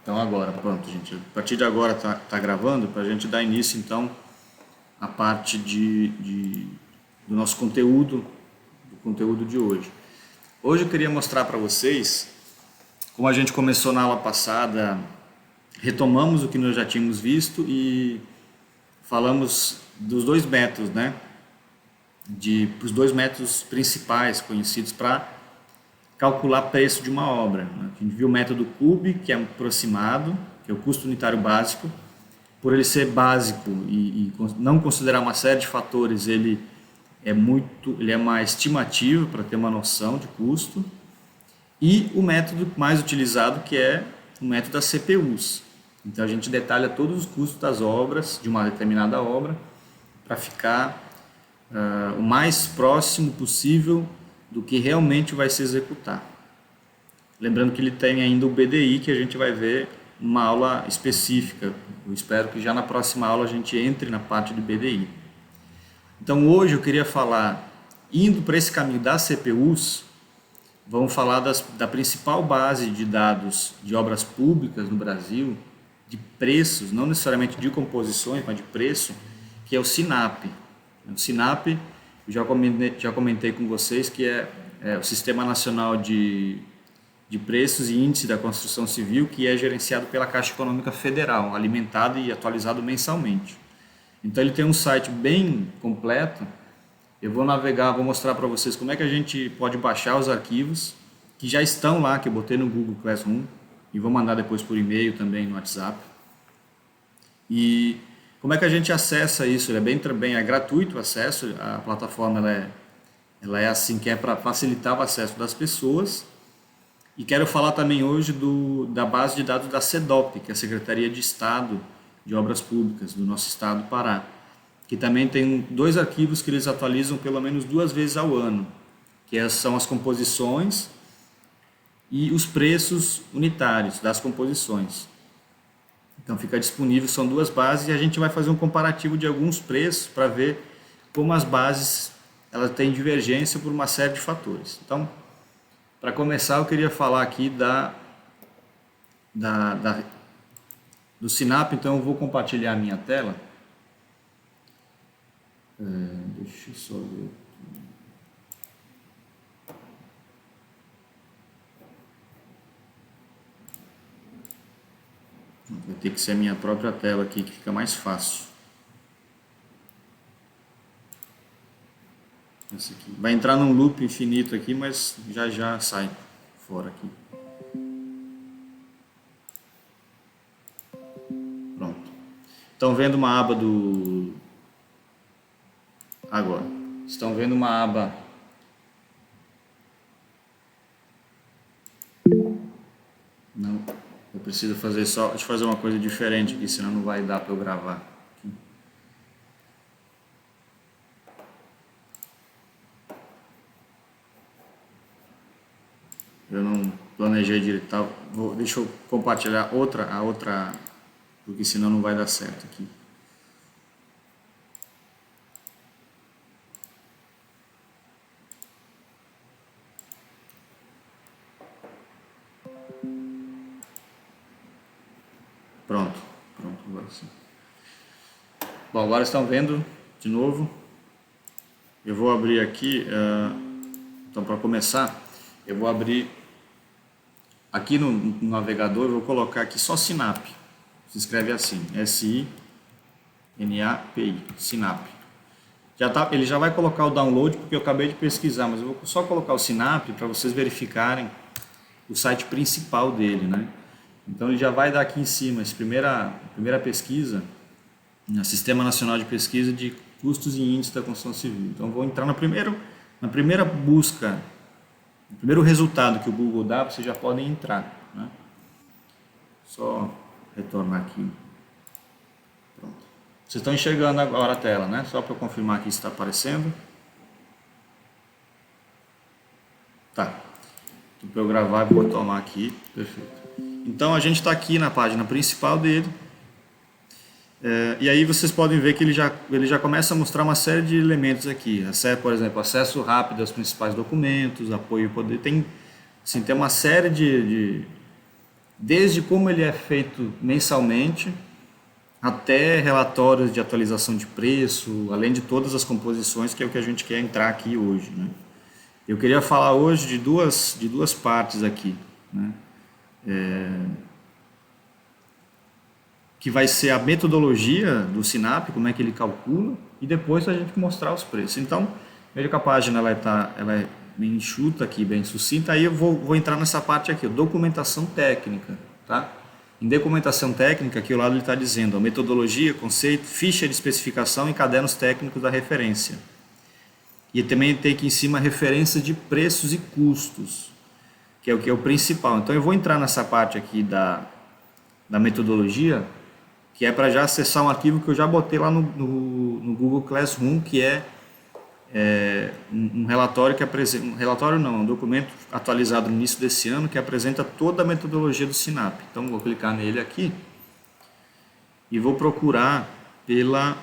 Então agora, pronto, gente. A partir de agora tá gravando para a gente dar início então à parte do nosso conteúdo, do conteúdo de hoje. Hoje eu queria mostrar para vocês, como a gente começou na aula passada, retomamos o que nós já tínhamos visto e falamos dos dois métodos, né? Os dois métodos principais conhecidos para calcular preço de uma obra, né? A gente viu o método CUB, que é um aproximado, que é o custo unitário básico. Por ele ser básico e não considerar uma série de fatores, ele é uma estimativa para ter uma noção de custo. E o método mais utilizado, que é o método das CPUs. Então a gente detalha todos os custos das obras, de uma determinada obra, para ficar o mais próximo possível do que realmente vai se executar. Lembrando que ele tem ainda o BDI, que a gente vai ver uma aula específica. Eu espero que já na próxima aula a gente entre na parte de BDI. Então hoje eu queria falar, indo para esse caminho das CPUs, vamos falar da principal base de dados de obras públicas no Brasil, de preços, não necessariamente de composições, mas de preço, que é o SINAP. O SINAP, eu já comentei com vocês que é o Sistema Nacional de Preços e Índice da Construção Civil, que é gerenciado pela Caixa Econômica Federal, alimentado e atualizado mensalmente. Então ele tem um site bem completo. Eu vou navegar, vou mostrar para vocês como é que a gente pode baixar os arquivos que já estão lá, que eu botei no Google Classroom, e vou mandar depois por e-mail também no WhatsApp. E como é que a gente acessa isso? Ele é gratuito o acesso, a plataforma ela é assim, que é para facilitar o acesso das pessoas. E quero falar também hoje da base de dados da SEDOP, que é a Secretaria de Estado de Obras Públicas do nosso estado do Pará, que também tem dois arquivos que eles atualizam pelo menos 2 vezes ao ano, que são as composições e os preços unitários das composições. Então fica disponível, são 2 bases e a gente vai fazer um comparativo de alguns preços para ver como as bases elas têm divergência por uma série de fatores. Então, para começar, eu queria falar aqui do SINAP, então eu vou compartilhar a minha tela. Deixa eu só ver. Vai ter que ser a minha própria tela aqui, que fica mais fácil. Essa aqui. Vai entrar num loop infinito aqui, mas já sai fora aqui. Pronto. Estão vendo uma aba do... Agora. Estão vendo uma aba... Não. Eu preciso fazer só... Deixa eu fazer uma coisa diferente aqui, senão não vai dar para eu gravar. Aqui. Eu não planejei direito. Deixa eu compartilhar a outra, porque senão não vai dar certo aqui. Pronto, agora sim. Bom, agora estão vendo de novo. Eu vou abrir aqui, então para começar, eu vou abrir aqui no navegador, eu vou colocar aqui só SINAP. Se escreve assim, S-I-N-A-P-I, SINAP. Ele já vai colocar o download, porque eu acabei de pesquisar, mas eu vou só colocar o SINAP para vocês verificarem o site principal dele, né? Então ele já vai dar aqui em cima, essa primeira pesquisa, no Sistema Nacional de Pesquisa de Custos e Índices da Construção Civil. Então eu vou entrar na primeira busca, o primeiro resultado que o Google dá, vocês já podem entrar, né? Só retornar aqui. Pronto. Vocês estão enxergando agora a tela, né? Só para confirmar aqui se está aparecendo. Tá. Então, para eu gravar, eu vou tomar aqui. Perfeito. Então a gente está aqui na página principal dele. E aí vocês podem ver que ele já começa a mostrar uma série de elementos aqui. Por exemplo, acesso rápido aos principais documentos, apoio e poder. Tem uma série de desde como ele é feito mensalmente, até relatórios de atualização de preço, além de todas as composições, que é o que a gente quer entrar aqui hoje, né? Eu queria falar hoje de duas partes aqui, né? Que vai ser a metodologia do SINAP, como é que ele calcula, e depois a gente mostrar os preços. Então, veja que a página ela é bem enxuta aqui, bem sucinta, aí eu vou entrar nessa parte aqui, documentação técnica, tá? Em documentação técnica, aqui ao lado ele está dizendo, a metodologia, conceito, ficha de especificação e cadernos técnicos da referência. E também tem aqui em cima a referência de preços e custos, que é o principal. Então eu vou entrar nessa parte aqui da metodologia, que é para já acessar um arquivo que eu já botei lá no Google Classroom, que é um relatório que apresenta, um documento atualizado no início desse ano, que apresenta toda a metodologia do SINAP. Então vou clicar nele aqui e vou procurar pela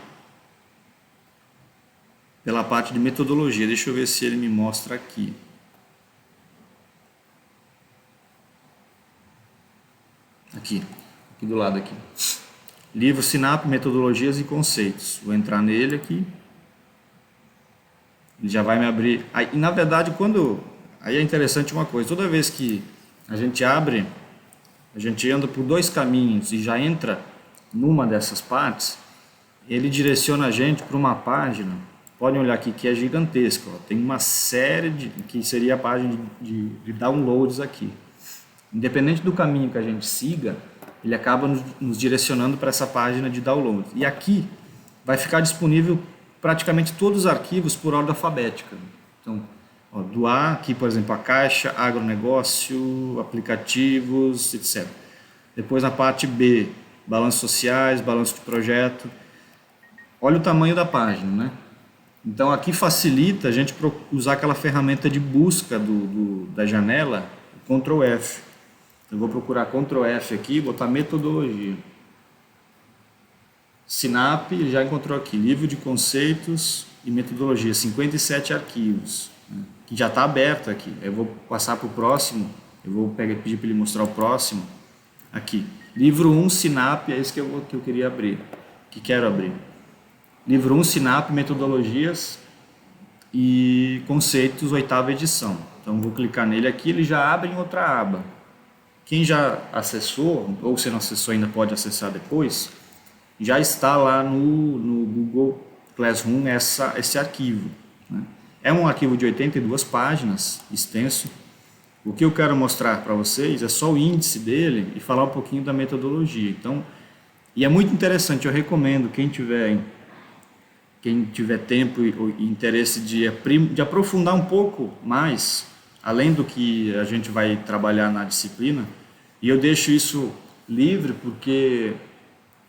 parte de metodologia. Deixa eu ver se ele me mostra aqui. Aqui do lado aqui. Livro SINAP, metodologias e conceitos. Vou entrar nele aqui. Ele já vai me abrir. Aí, na verdade, aí é interessante uma coisa. Toda vez que a gente abre, a gente anda por dois caminhos e já entra numa dessas partes, ele direciona a gente para uma página. Podem olhar aqui que é gigantesca. Ó. Tem uma série que seria a página de downloads aqui. Independente do caminho que a gente siga, ele acaba nos direcionando para essa página de download. E aqui vai ficar disponível praticamente todos os arquivos por ordem alfabética. Então, ó, do A, aqui por exemplo, a caixa, agronegócio, aplicativos, etc. Depois na parte B, balanços sociais, balanço de projeto. Olha o tamanho da página, né? Então aqui facilita a gente usar aquela ferramenta de busca da janela, Ctrl F. Eu vou procurar Ctrl F aqui e botar metodologia. SINAP, já encontrou aqui, livro de conceitos e metodologia, 57 arquivos, né, que já está aberto aqui. Eu vou passar para o próximo, eu vou pedir para ele mostrar o próximo, aqui. Livro 1, SINAP, é esse que eu queria abrir, que quero abrir. Livro 1, SINAP, metodologias e conceitos, 8ª edição. Então vou clicar nele aqui, ele já abre em outra aba. Quem já acessou, ou se não acessou ainda pode acessar depois, já está lá no Google Classroom esse arquivo, né? É um arquivo de 82 páginas, extenso. O que eu quero mostrar para vocês é só o índice dele e falar um pouquinho da metodologia. Então, e é muito interessante, eu recomendo quem tiver tempo e interesse de aprofundar um pouco mais, além do que a gente vai trabalhar na disciplina, e eu deixo isso livre porque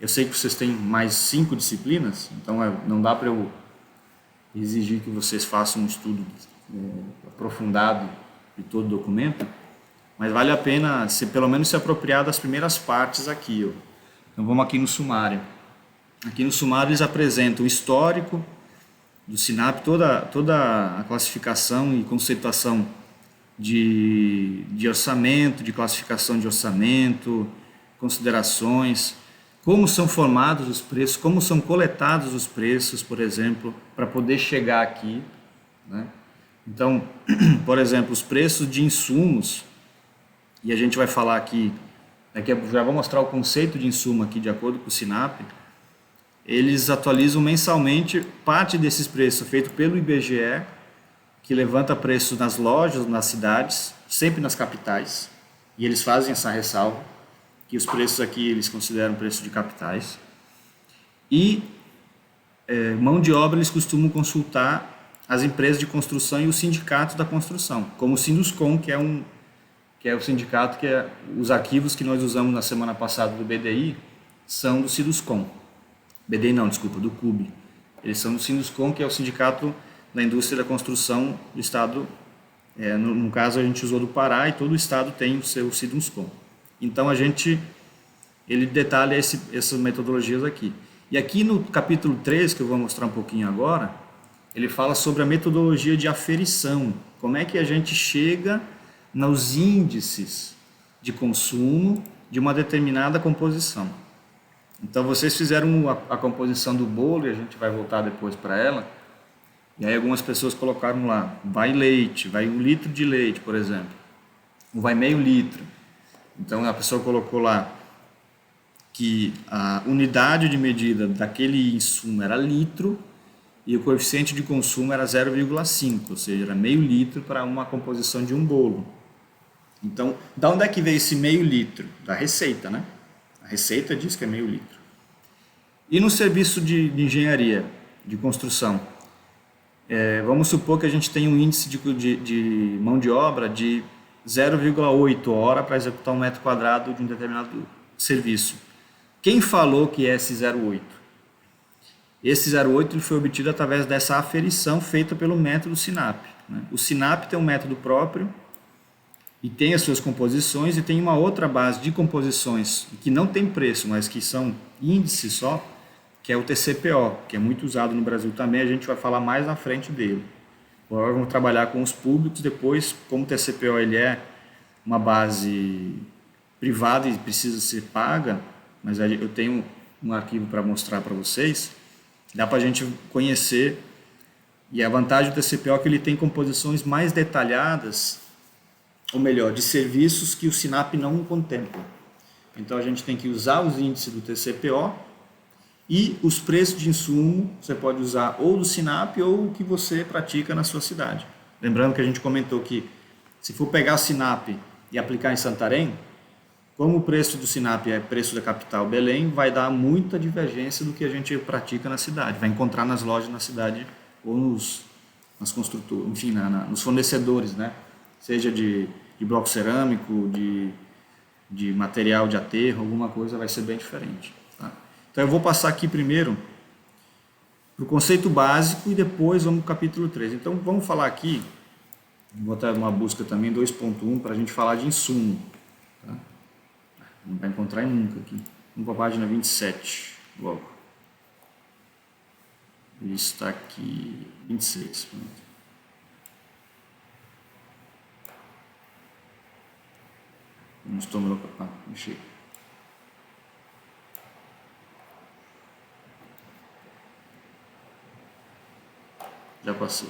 eu sei que vocês têm mais 5 disciplinas, então não dá para eu exigir que vocês façam um estudo aprofundado de todo o documento, mas vale a pena pelo menos se apropriar das primeiras partes aqui. Ó. Então vamos aqui no sumário. Aqui no sumário eles apresentam o histórico do SINAP, toda a classificação e conceituação de orçamento, de classificação de orçamento, considerações, como são formados os preços, como são coletados os preços, por exemplo, para poder chegar aqui, né? Então, por exemplo, os preços de insumos, e a gente vai falar aqui, já vou mostrar o conceito de insumo aqui de acordo com o SINAP, eles atualizam mensalmente parte desses preços feito pelo IBGE, que levanta preços nas lojas, nas cidades, sempre nas capitais, e eles fazem essa ressalva, que os preços aqui eles consideram preços de capitais. E mão de obra eles costumam consultar as empresas de construção e os sindicatos da construção, como o Sinduscom, que é o sindicato os arquivos que nós usamos na semana passada do BDI são do Sinduscom. BDI não, desculpa, do CUB. Eles são do Sinduscom, que é o sindicato da indústria da construção do estado. No caso a gente usou do Pará e todo o estado tem o seu Sinduscom. Então ele detalha essas metodologias aqui. E aqui no capítulo 3, que eu vou mostrar um pouquinho agora, ele fala sobre a metodologia de aferição. Como é que a gente chega nos índices de consumo de uma determinada composição. Então vocês fizeram a composição do bolo, e a gente vai voltar depois para ela, e aí algumas pessoas colocaram lá, vai leite, vai 1 litro de leite, por exemplo, ou vai meio litro. Então a pessoa colocou lá que a unidade de medida daquele insumo era litro e o coeficiente de consumo era 0,5, ou seja, era meio litro para uma composição de um bolo. Então, da onde é que veio esse meio litro? Da receita, né? A receita diz que é meio litro. E no serviço de engenharia, de construção, vamos supor que a gente tem um índice de mão de obra de 0,8 hora para executar 1 metro quadrado de um determinado serviço. Quem falou que é esse 0,8? Esse 0,8 ele foi obtido através dessa aferição feita pelo método SINAP, né? O SINAP tem um método próprio e tem as suas composições, e tem uma outra base de composições que não tem preço, mas que são índices só, que é o TCPO, que é muito usado no Brasil também. A gente vai falar mais na frente dele. Agora vamos trabalhar com os públicos. Depois, como o TCPO ele é uma base privada e precisa ser paga, mas eu tenho um arquivo para mostrar para vocês, dá para a gente conhecer. E a vantagem do TCPO é que ele tem composições mais detalhadas, ou melhor, de serviços que o SINAP não contempla. Então a gente tem que usar os índices do TCPO e os preços de insumo você pode usar ou do SINAP ou o que você pratica na sua cidade. Lembrando que a gente comentou que se for pegar o SINAP e aplicar em Santarém, como o preço do SINAP é preço da capital Belém, vai dar muita divergência do que a gente pratica na cidade. Vai encontrar nas lojas na cidade ou nas construtoras, enfim, nos fornecedores, né? Seja de bloco cerâmico, de material de aterro, alguma coisa vai ser bem diferente. Tá? Então eu vou passar aqui primeiro para o conceito básico e depois vamos para o capítulo 3. Então vamos falar aqui, vou botar uma busca também 2.1 para a gente falar de insumo. Tá? Não vai encontrar nunca aqui. Vamos para a página 27 logo. Isso está aqui, 26. Pronto. Não estou me ocupando. Mexer. Já passei.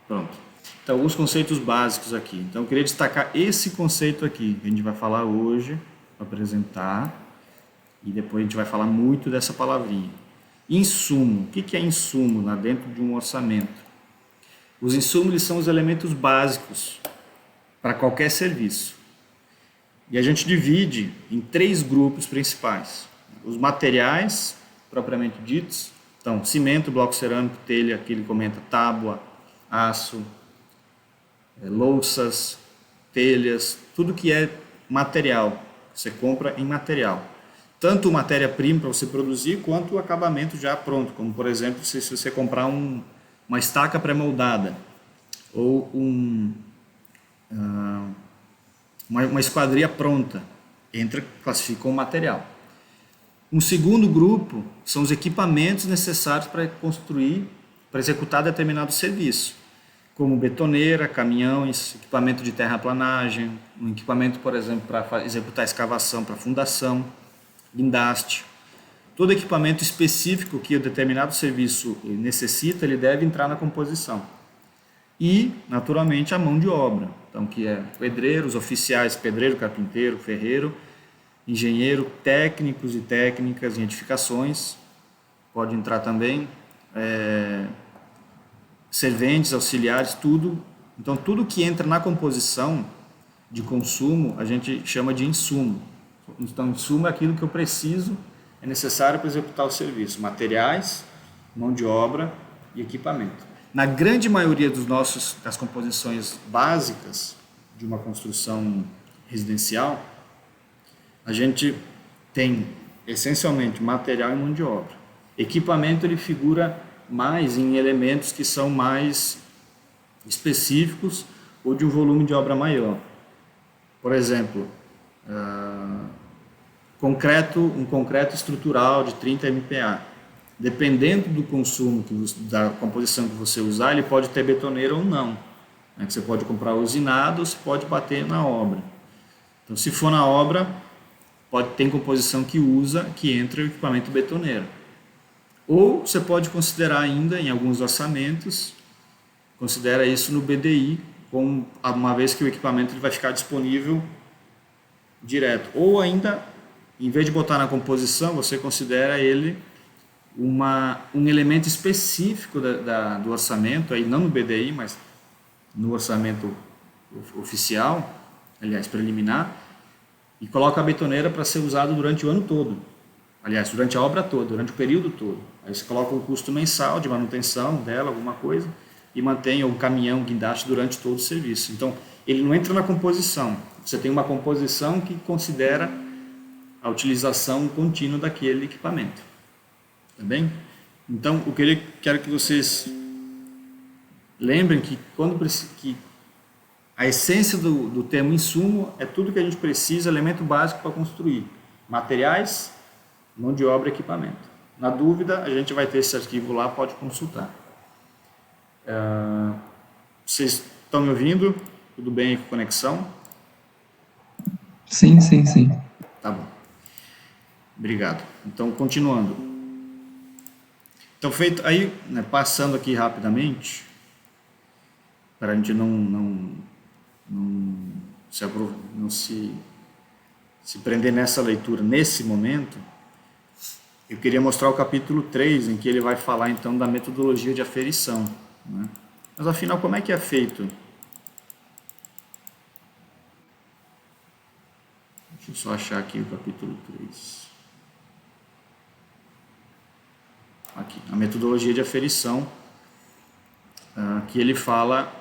Pronto. Então, alguns conceitos básicos aqui. Então, eu queria destacar esse conceito aqui, que a gente vai falar hoje, apresentar, e depois a gente vai falar muito dessa palavrinha. Insumo. O que é insumo lá dentro de um orçamento? Os insumos eles são os elementos básicos para qualquer serviço. E a gente divide em 3 grupos principais. Os materiais, propriamente ditos, então cimento, bloco cerâmico, telha, que ele comenta, tábua, aço, louças, telhas, tudo que é material, você compra em material. Tanto matéria-prima para você produzir, quanto o acabamento já pronto, como por exemplo, se você comprar uma estaca pré-moldada ou uma esquadria pronta, classifica como material. Um segundo grupo são os equipamentos necessários para construir, para executar determinado serviço, como betoneira, caminhões, equipamento de terraplanagem, um equipamento, por exemplo, para executar escavação para fundação, guindaste. Todo equipamento específico que o determinado serviço necessita, ele deve entrar na composição. E, naturalmente, a mão de obra, então, que é pedreiros, oficiais, pedreiro, carpinteiro, ferreiro, engenheiro, técnicos e técnicas em edificações, pode entrar também, serventes, auxiliares, tudo. Então, tudo que entra na composição de consumo, a gente chama de insumo. Então, insumo é aquilo que eu preciso, é necessário para executar o serviço, materiais, mão de obra e equipamento. Na grande maioria das composições básicas de uma construção residencial, a gente tem essencialmente material e mão de obra. Equipamento ele figura mais em elementos que são mais específicos ou de um volume de obra maior. Por exemplo, um concreto estrutural de 30 MPa. Dependendo do consumo, da composição que você usar, ele pode ter betoneira ou não. né, que você pode comprar usinado ou você pode bater na obra. Então, se for na obra, tem composição que entra o equipamento betoneiro. Ou você pode considerar ainda, em alguns orçamentos, considera isso no BDI, uma vez que o equipamento ele vai ficar disponível direto. Ou ainda, em vez de botar na composição, você considera ele um elemento específico do orçamento, aí não no BDI, mas no orçamento oficial, aliás, preliminar, e coloca a betoneira para ser usado durante o ano todo. Aliás, durante a obra toda, durante o período todo. Aí você coloca um custo mensal de manutenção dela, alguma coisa, e mantém o caminhão, o guindaste durante todo o serviço. Então, ele não entra na composição. Você tem uma composição que considera a utilização contínua daquele equipamento. Tá bem? Então, quero que vocês lembrem que a essência do termo insumo é tudo que a gente precisa, elemento básico para construir. Materiais, mão de obra e equipamento. Na dúvida, a gente vai ter esse arquivo lá, pode consultar. Vocês estão me ouvindo? Tudo bem aí com a conexão? Sim, sim, sim. Tá bom. Obrigado. Então, continuando. Então, feito aí, né, passando aqui rapidamente, para a gente não se prender nessa leitura nesse momento, eu queria mostrar o capítulo 3, em que ele vai falar então da metodologia de aferição, né? Mas afinal, como é que é feito? Deixa eu só achar aqui o capítulo 3. Aqui, a metodologia de aferição, que ele fala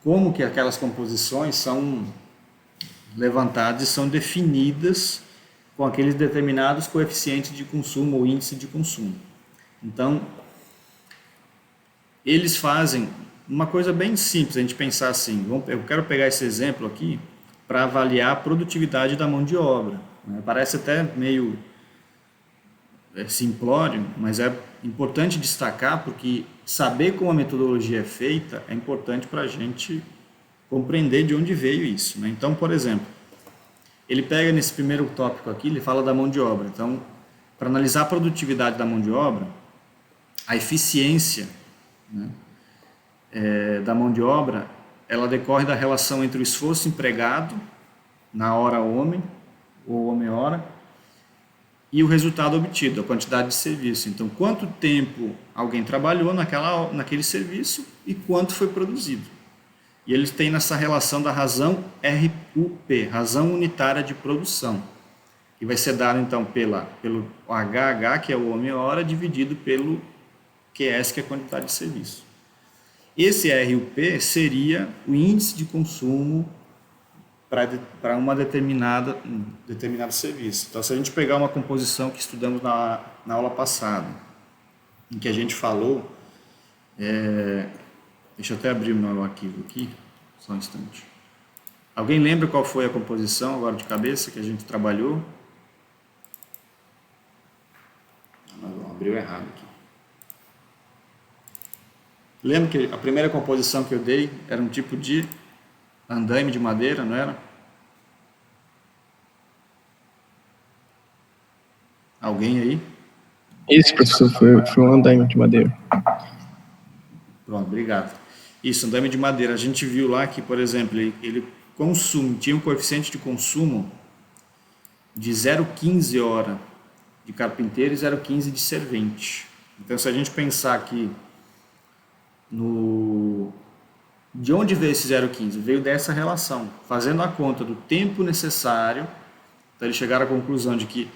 como que aquelas composições são levantadas e são definidas com aqueles determinados coeficientes de consumo ou índice de consumo. Então, eles fazem uma coisa bem simples, a gente pensar assim, eu quero pegar esse exemplo aqui para avaliar a produtividade da mão de obra, né? Parece até meio simplório, mas é importante destacar porque saber como a metodologia é feita é importante para a gente compreender de onde veio isso, né? Então, por exemplo, ele pega nesse primeiro tópico aqui, ele fala da mão de obra. Então, para analisar a produtividade da mão de obra, a eficiência, né, da mão de obra, ela decorre da relação entre o esforço empregado na hora homem, ou homem-hora, e o resultado obtido, a quantidade de serviço. Então, quanto tempo alguém trabalhou naquele serviço e quanto foi produzido. E eles têm nessa relação da razão RUP, razão unitária de produção, que vai ser dado então pelo HH, que é o homem-hora, dividido pelo QS, que é a quantidade de serviço. Esse RUP seria o índice de consumo para um determinado serviço. Então, se a gente pegar uma composição que estudamos na aula passada, em que a gente falou, deixa eu até abrir o meu arquivo aqui, só um instante. Alguém lembra qual foi a composição, agora de cabeça, que a gente trabalhou? Não, abriu errado aqui. Lembra que a primeira composição que eu dei era um tipo de andaime de madeira, não era? Alguém aí? Isso, professor, foi um andaime de madeira. Pronto, obrigado. Isso, andaime de madeira. A gente viu lá que, por exemplo, ele tinha um coeficiente de consumo de 0,15 hora de carpinteiro e 0,15 de servente. Então, se a gente pensar que de onde veio esse 0,15? Veio dessa relação, fazendo a conta do tempo necessário, então eles chegaram à conclusão de que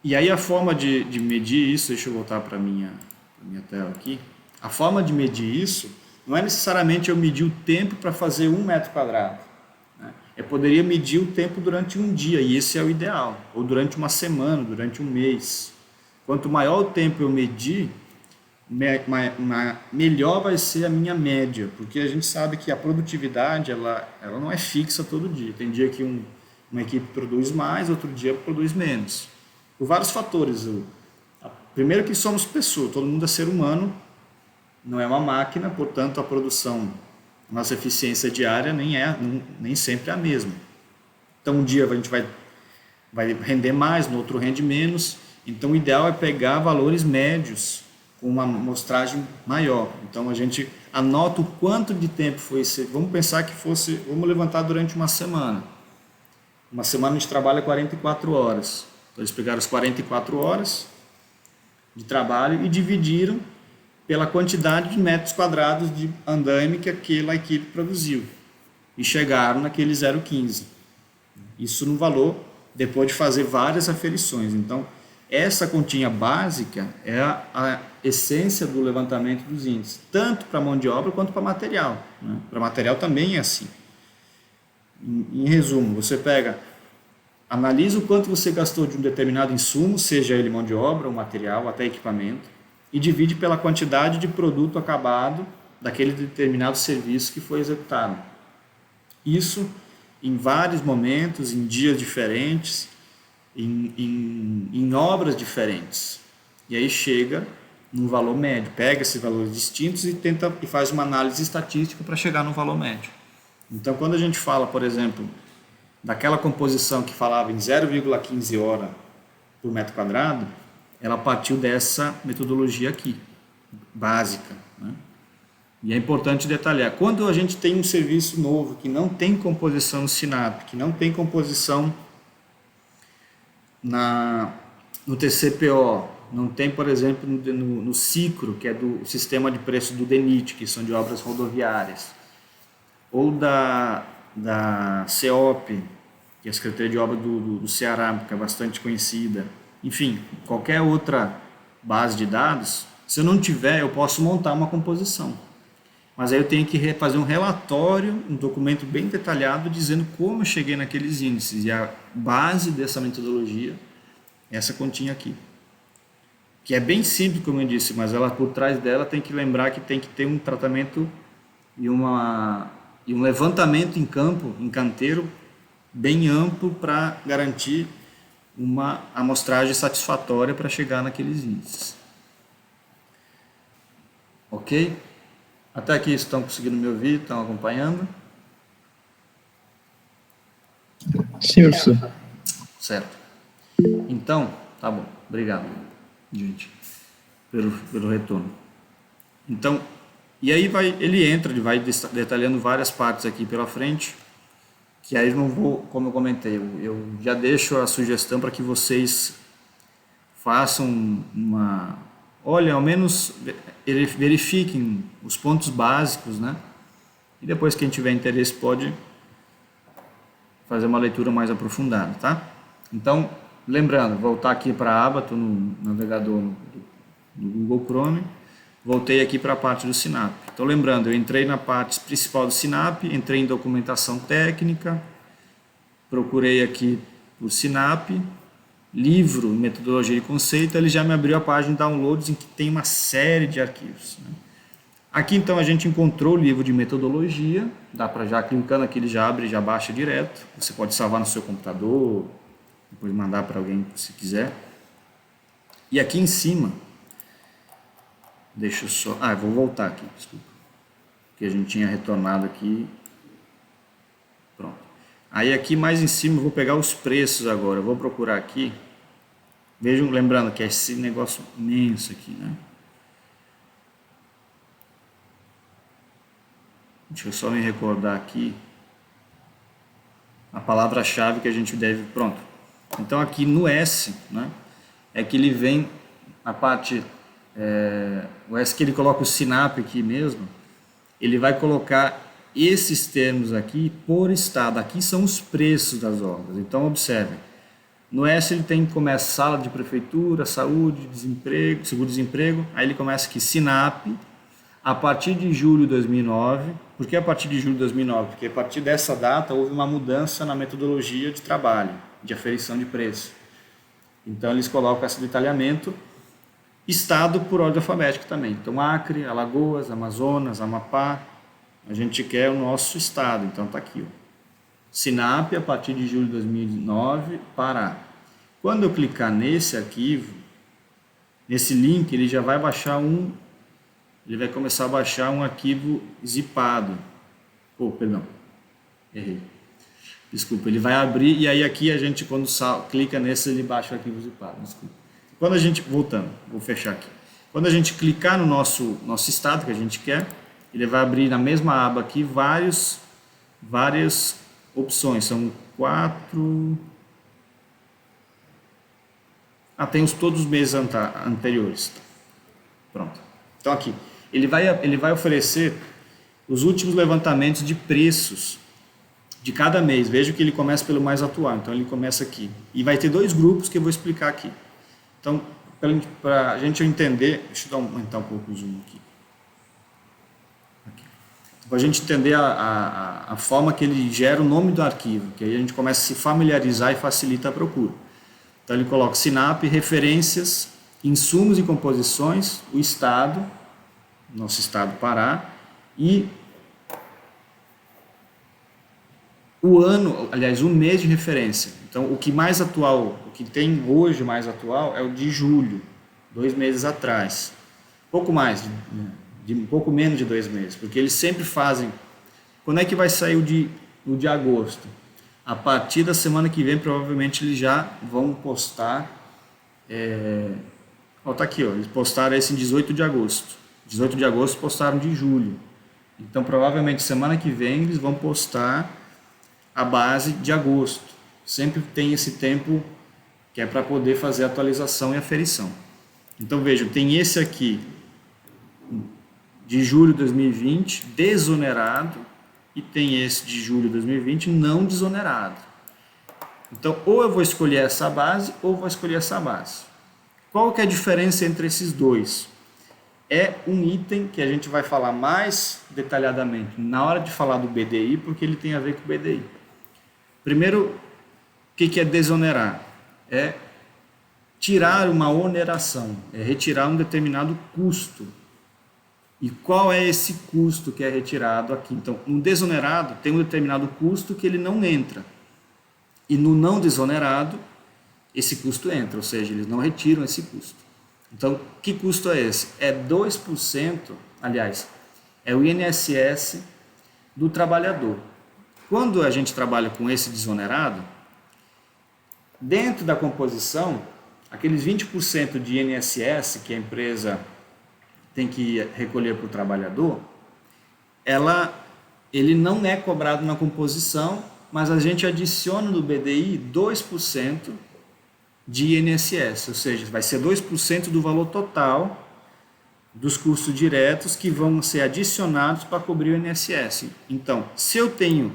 e aí a forma de medir isso, deixa eu voltar para a minha tela aqui, a forma de medir isso não é necessariamente eu medir o tempo para fazer 1 metro quadrado, né? Eu poderia medir o tempo durante um dia, e esse é o ideal, ou durante uma semana, durante um mês. Quanto maior o tempo eu medir, melhor vai ser a minha média, porque a gente sabe que a produtividade ela não é fixa todo dia. Tem dia que uma equipe produz mais, outro dia produz menos, por vários fatores. Primeiro que somos pessoas, todo mundo é ser humano, não é uma máquina, portanto a produção, nossa eficiência diária nem sempre é a mesma. Então um dia a gente vai render mais, no outro rende menos. Então o ideal é pegar valores médios com uma amostragem maior. Então a gente anota o quanto de tempo foi esse. Vamos pensar que fosse, vamos levantar durante uma semana. Uma semana a gente trabalha 44 horas. Então eles pegaram as 44 horas de trabalho e dividiram pela quantidade de metros quadrados de andaime que aquela equipe produziu. E chegaram naquele 0,15. Isso no valor, depois de fazer várias aferições. Então, essa continha básica é a essência do levantamento dos índices, tanto para mão de obra quanto para material. Né? Para material também é assim. Em resumo, você analisa o quanto você gastou de um determinado insumo, seja ele mão de obra, ou material, até equipamento, e divide pela quantidade de produto acabado daquele determinado serviço que foi executado. Isso em vários momentos, em dias diferentes, em obras diferentes. E aí chega no valor médio, pega esses valores distintos e faz uma análise estatística para chegar no valor médio. Então, quando a gente fala, por exemplo, daquela composição que falava em 0,15 hora por metro quadrado, ela partiu dessa metodologia aqui, básica, né? E é importante detalhar, quando a gente tem um serviço novo que não tem composição no SINAP, que não tem composição no TCPO, não tem, por exemplo, no CICRO, que é do sistema de preço do DENIT, que são de obras rodoviárias, ou da CEOP, que é a Secretaria de Obras do Ceará, que é bastante conhecida, enfim, qualquer outra base de dados, se eu não tiver, eu posso montar uma composição. Mas aí eu tenho que fazer um relatório, um documento bem detalhado, dizendo como eu cheguei naqueles índices. E a base dessa metodologia é essa continha aqui. Que é bem simples, como eu disse, mas ela por trás dela tem que lembrar que tem que ter um tratamento e um levantamento em campo, em canteiro, bem amplo para garantir uma amostragem satisfatória para chegar naqueles índices. Ok? Até aqui estão conseguindo me ouvir, estão acompanhando? Sim, professor. Certo. Então, tá bom. Obrigado, gente, pelo retorno. Então, e aí ele vai detalhando várias partes aqui pela frente, que aí não vou, como eu comentei, eu já deixo a sugestão para que vocês façam olhem, ao menos verifiquem os pontos básicos, né? E depois quem tiver interesse pode fazer uma leitura mais aprofundada, tá? Então, lembrando, voltar aqui para a aba, estou no navegador do Google Chrome, voltei aqui para a parte do SINAP. Então, lembrando, eu entrei na parte principal do SINAP, entrei em documentação técnica, procurei aqui por SINAP, livro, metodologia e conceito, ele já me abriu a página de downloads em que tem uma série de arquivos, né? Aqui então a gente encontrou o livro de metodologia, dá para já clicando aqui, ele já abre, já baixa direto, você pode salvar no seu computador, depois mandar para alguém se quiser. E aqui em cima, deixa eu só, eu vou voltar aqui, desculpa, que a gente tinha retornado aqui, pronto. Aí aqui mais em cima eu vou pegar os preços agora, eu vou procurar aqui, vejam, lembrando que é esse negócio imenso aqui, né? Deixa eu só me recordar aqui a palavra-chave que a gente deve, pronto. Então aqui no S, né, é que ele vem a parte, o S que ele coloca o SINAP aqui mesmo, ele vai colocar esses termos aqui por estado. Aqui são os preços das obras. Então observem, no S ele começa sala de prefeitura, saúde, desemprego, seguro-desemprego, aí ele começa aqui SINAP, a partir de julho de 2009. Por que a partir de julho de 2009? Porque a partir dessa data houve uma mudança na metodologia de trabalho, de aferição de preço. Então eles colocam esse detalhamento, estado por ordem alfabética também. Então Acre, Alagoas, Amazonas, Amapá, a gente quer o nosso estado, então está aqui, ó. SINAP a partir de julho de 2009, Pará. Quando eu clicar nesse arquivo, nesse link, ele já vai baixar um ele vai começar a baixar um arquivo zipado. Perdão, errei. Desculpa, ele vai abrir e aí aqui a gente, quando clica nesse, ele baixa o arquivo zipado. Desculpa. Quando a gente, voltando, vou fechar aqui. Quando a gente clicar no nosso estado que a gente quer, ele vai abrir na mesma aba aqui várias opções. São 4... tem todos os meses anteriores. Pronto. Então aqui, ele vai oferecer os últimos levantamentos de preços de cada mês. Veja que ele começa pelo mais atual, então ele começa aqui. E vai ter 2 grupos que eu vou explicar aqui. Então, para a gente entender, deixa eu aumentar um pouco o zoom aqui. Para a gente entender a forma que ele gera o nome do arquivo, que aí a gente começa a se familiarizar e facilita a procura. Então ele coloca SINAP, referências, insumos e composições, o estado, nosso estado Pará, e o ano, aliás, o mês de referência. Então o que mais atual, o que tem hoje mais atual é o de julho, 2 meses atrás. Pouco mais, um pouco menos de 2 meses, porque eles sempre fazem. Quando é que vai sair o de agosto? A partir da semana que vem, provavelmente eles já vão postar. Tá aqui, eles postaram esse em 18 de agosto. 18 de agosto postaram de julho. Então, provavelmente, semana que vem, eles vão postar a base de agosto. Sempre tem esse tempo que é para poder fazer a atualização e aferição. Então, vejam, tem esse aqui de julho de 2020, desonerado, e tem esse de julho de 2020, não desonerado. Então, ou eu vou escolher essa base, ou vou escolher essa base. Qual que é a diferença entre esses dois? É um item que a gente vai falar mais detalhadamente na hora de falar do BDI, porque ele tem a ver com o BDI. Primeiro, o que é desonerar? É tirar uma oneração, é retirar um determinado custo. E qual é esse custo que é retirado aqui? Então, no desonerado tem um determinado custo que ele não entra. E no não desonerado, esse custo entra, ou seja, eles não retiram esse custo. Então, que custo é esse? É 2%, aliás, é o INSS do trabalhador. Quando a gente trabalha com esse desonerado, dentro da composição, aqueles 20% de INSS que a empresa tem que recolher para o trabalhador, ele não é cobrado na composição, mas a gente adiciona no BDI 2% de INSS, ou seja, vai ser 2% do valor total dos custos diretos que vão ser adicionados para cobrir o INSS. Então, se eu tenho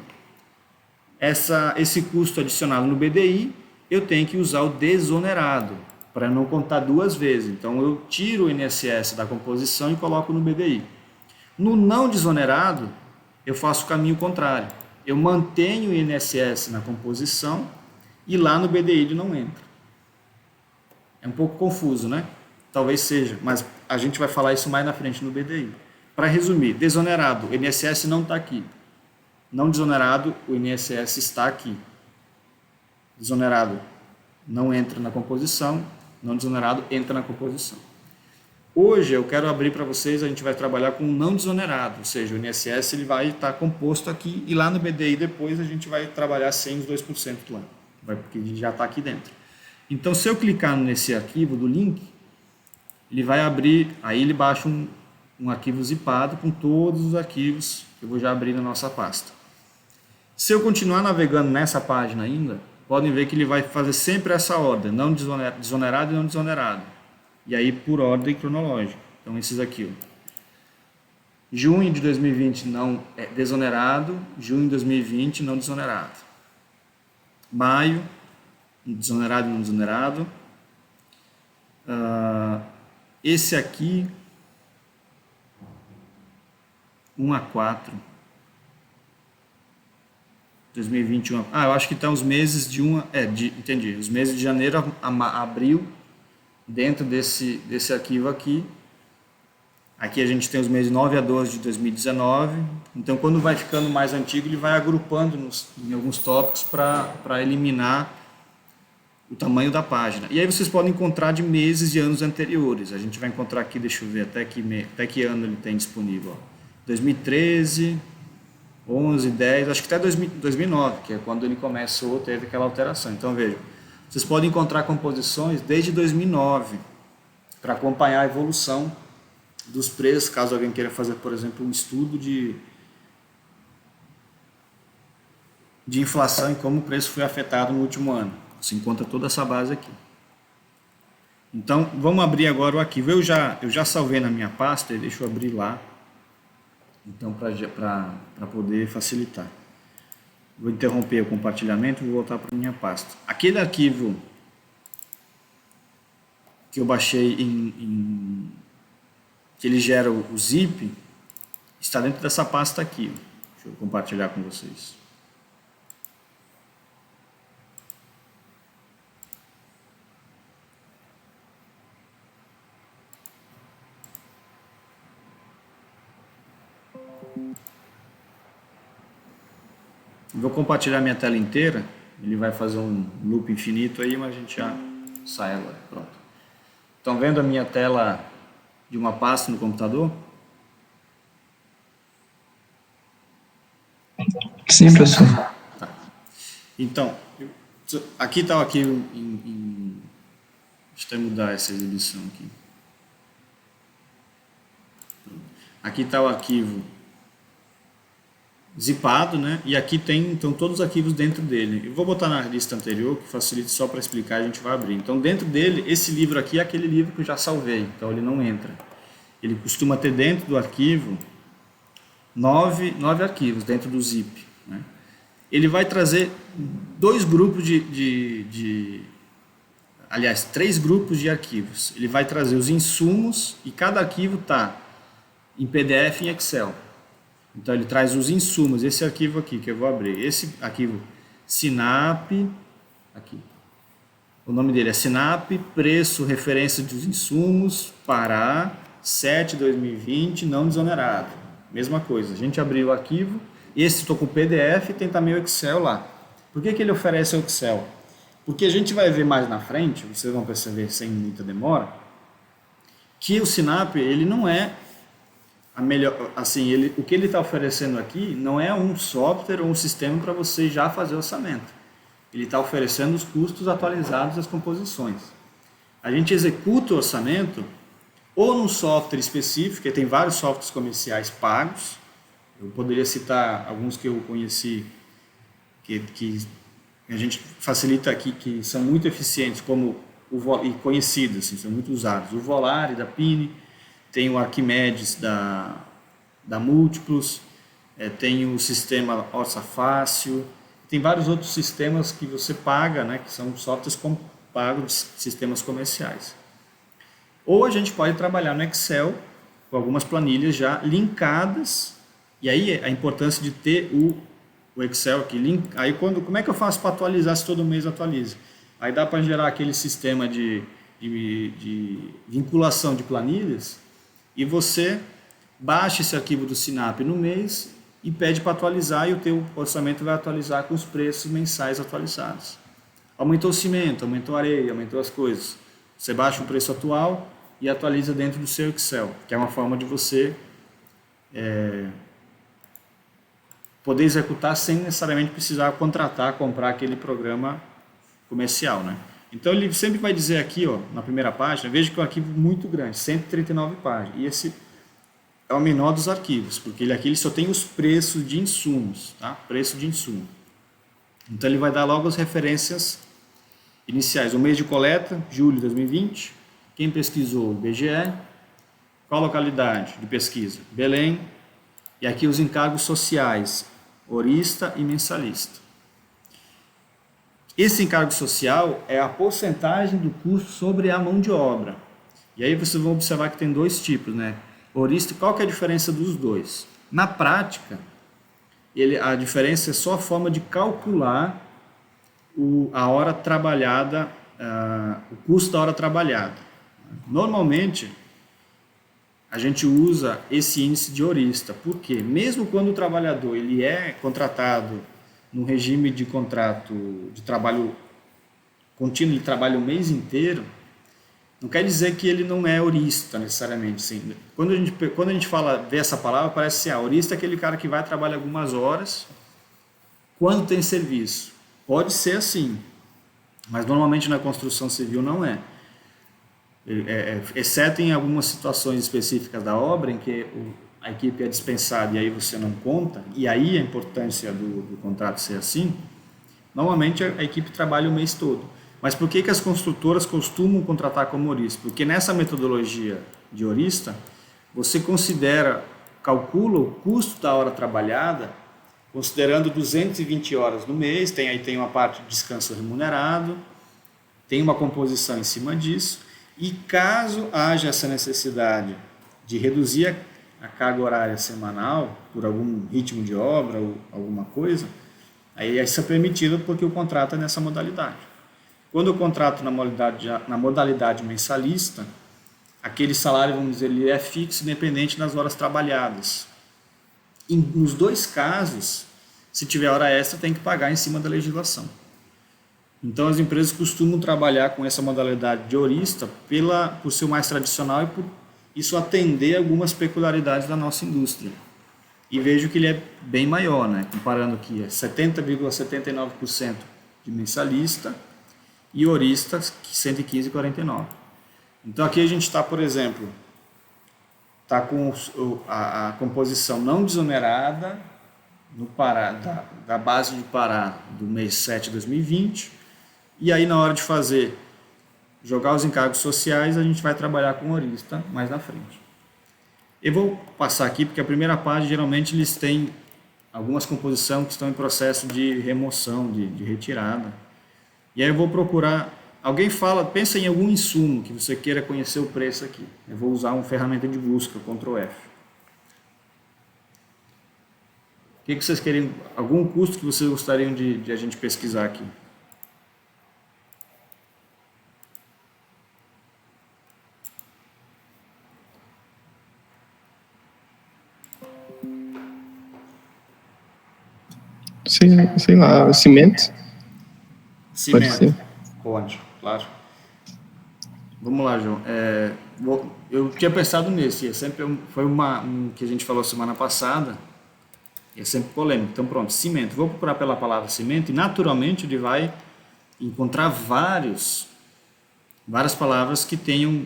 esse custo adicionado no BDI, eu tenho que usar o desonerado, para não contar 2 vezes. Então, eu tiro o INSS da composição e coloco no BDI. No não desonerado, eu faço o caminho contrário. Eu mantenho o INSS na composição e lá no BDI ele não entra. É um pouco confuso, né? Talvez seja, mas a gente vai falar isso mais na frente no BDI. Para resumir, desonerado, o INSS não está aqui. Não desonerado, o INSS está aqui. Desonerado não entra na composição, não desonerado entra na composição. Hoje eu quero abrir para vocês, a gente vai trabalhar com não desonerado, ou seja, o INSS ele vai estar composto aqui e lá no BDI depois a gente vai trabalhar sem os 2% lá, porque ele já está aqui dentro. Então se eu clicar nesse arquivo do link, ele vai abrir, aí ele baixa um arquivo zipado com todos os arquivos que eu vou já abrir na nossa pasta. Se eu continuar navegando nessa página ainda, podem ver que ele vai fazer sempre essa ordem, não desonerado e não desonerado. E aí por ordem cronológica. Então esses aqui, ó. Junho de 2020 não é desonerado, junho de 2020 não desonerado. Maio, desonerado e não desonerado. Esse aqui, 1 a 4. 2021. Eu acho que estão os meses entendi. Os meses de janeiro a abril dentro desse arquivo aqui. Aqui a gente tem os meses 9 a 12 de 2019. Então, quando vai ficando mais antigo, ele vai agrupando em alguns tópicos para eliminar o tamanho da página. E aí vocês podem encontrar de meses e anos anteriores. A gente vai encontrar aqui, deixa eu ver até que ano ele tem disponível. Ó. 2013, 11, 10, acho que até 2009, que é quando ele começou, teve aquela alteração. Então vejam, vocês podem encontrar composições desde 2009 para acompanhar a evolução dos preços, caso alguém queira fazer, por exemplo, um estudo de inflação e como o preço foi afetado no último ano. Você encontra toda essa base aqui. Então, vamos abrir agora o arquivo. Eu já salvei na minha pasta, deixa eu abrir lá, então para poder facilitar. Vou interromper o compartilhamento e vou voltar para a minha pasta. Aquele arquivo que eu baixei que ele gera o zip, está dentro dessa pasta aqui. Deixa eu compartilhar com vocês. Vou compartilhar minha tela inteira, ele vai fazer um loop infinito aí, mas a gente já sai agora, pronto. Estão vendo a minha tela de uma pasta no computador? Sim, professor. Tá. Então, aqui está o arquivo deixa eu mudar essa exibição aqui. Aqui está o arquivo zipado, né? E aqui tem então todos os arquivos dentro dele. Eu vou botar na lista anterior, que facilita só para explicar, a gente vai abrir. Então dentro dele, esse livro aqui é aquele livro que eu já salvei, então ele não entra. Ele costuma ter dentro do arquivo 9 arquivos dentro do zip, né? Ele vai trazer dois grupos aliás, 3 grupos de arquivos. Ele vai trazer os insumos e cada arquivo está em PDF e em Excel. Então ele traz os insumos, esse arquivo aqui que eu vou abrir, esse arquivo Sinap, aqui, o nome dele é Sinap, preço, referência dos insumos, Pará, 7/2020, não desonerado. Mesma coisa, a gente abriu o arquivo, esse estou com o PDF e tem também o Excel lá. Por que ele oferece o Excel? Porque a gente vai ver mais na frente, vocês vão perceber sem muita demora, que o Sinap, ele não é a melhor, assim, o que ele está oferecendo aqui não é um software ou um sistema para você já fazer orçamento. Ele está oferecendo os custos atualizados das composições. A gente executa o orçamento ou num software específico, que tem vários softwares comerciais pagos. Eu poderia citar alguns que eu conheci, que a gente facilita aqui, que são muito eficientes, como e conhecidos, assim, são muito usados. O Volare, da Pine, tem o Arquimedes da Múltiplos, tem o sistema Orça Fácil, tem vários outros sistemas que você paga, né, que são softwares pagos de sistemas comerciais. Ou a gente pode trabalhar no Excel com algumas planilhas já linkadas, e aí a importância de ter o Excel aqui. Aí como é que eu faço para atualizar se todo mês atualiza? Aí dá para gerar aquele sistema de vinculação de planilhas, e você baixa esse arquivo do Sinap no mês e pede para atualizar, e o teu orçamento vai atualizar com os preços mensais atualizados. Aumentou o cimento, aumentou a areia, aumentou as coisas. Você baixa o preço atual e atualiza dentro do seu Excel, que é uma forma de você poder executar sem necessariamente precisar comprar aquele programa comercial, né? Então ele sempre vai dizer aqui, ó, na primeira página, veja que é um arquivo muito grande, 139 páginas, e esse é o menor dos arquivos, porque aqui ele só tem os preços de insumos, tá? Preço de insumo. Então ele vai dar logo as referências iniciais. O mês de coleta, julho de 2020, quem pesquisou, IBGE, qual localidade de pesquisa? Belém, e aqui os encargos sociais, horista e mensalista. Esse encargo social é a porcentagem do custo sobre a mão de obra. E aí vocês vão observar que tem dois tipos, né? Horista, qual que é a diferença dos dois? Na prática, a diferença é só a forma de calcular a hora trabalhada, o custo da hora trabalhada. Normalmente, a gente usa esse índice de horista, porque mesmo quando o trabalhador ele é contratado no regime de contrato de trabalho contínuo, ele trabalha o mês inteiro, não quer dizer que ele não é horista necessariamente. Assim. Quando a gente vê essa palavra, parece ser horista é aquele cara que vai trabalhar algumas horas quando tem serviço. Pode ser assim, mas normalmente na construção civil não é. Exceto em algumas situações específicas da obra em que a equipe é dispensada e aí você não conta, e aí a importância do contrato ser assim, normalmente a equipe trabalha o mês todo. Mas por que as construtoras costumam contratar como horista? Porque nessa metodologia de horista, você calcula o custo da hora trabalhada, considerando 220 horas no mês, tem uma parte de descanso remunerado, tem uma composição em cima disso, e caso haja essa necessidade de reduzir a carga horária semanal por algum ritmo de obra ou alguma coisa, aí isso é permitido porque o contrato é nessa modalidade. Quando eu contrato na modalidade mensalista, aquele salário, vamos dizer, ele é fixo independente das horas trabalhadas. E nos dois casos, se tiver hora extra, tem que pagar em cima da legislação. Então as empresas costumam trabalhar com essa modalidade de horista por ser mais tradicional e por isso atender algumas peculiaridades da nossa indústria. E vejo que ele é bem maior, né? Comparando aqui, é 70,79% de mensalista e horista 115,49%. Então aqui a gente está, por exemplo, está com a composição não desonerada no Pará, da base de Pará do mês 7 de 2020, e aí na hora de jogar os encargos sociais, a gente vai trabalhar com horista mais na frente. Eu vou passar aqui porque a primeira página geralmente eles têm algumas composições que estão em processo de remoção, de retirada. E aí eu vou procurar, pensa em algum insumo que você queira conhecer o preço aqui. Eu vou usar uma ferramenta de busca, Ctrl F. O que vocês querem, algum custo que vocês gostariam de a gente pesquisar aqui? Sei lá, cimento? Pode ser. Pode, claro. Vamos lá, João. Eu tinha pensado nesse, foi um que a gente falou semana passada, e é sempre polêmico. Então pronto, cimento. Vou procurar pela palavra cimento e naturalmente ele vai encontrar várias palavras que tenham,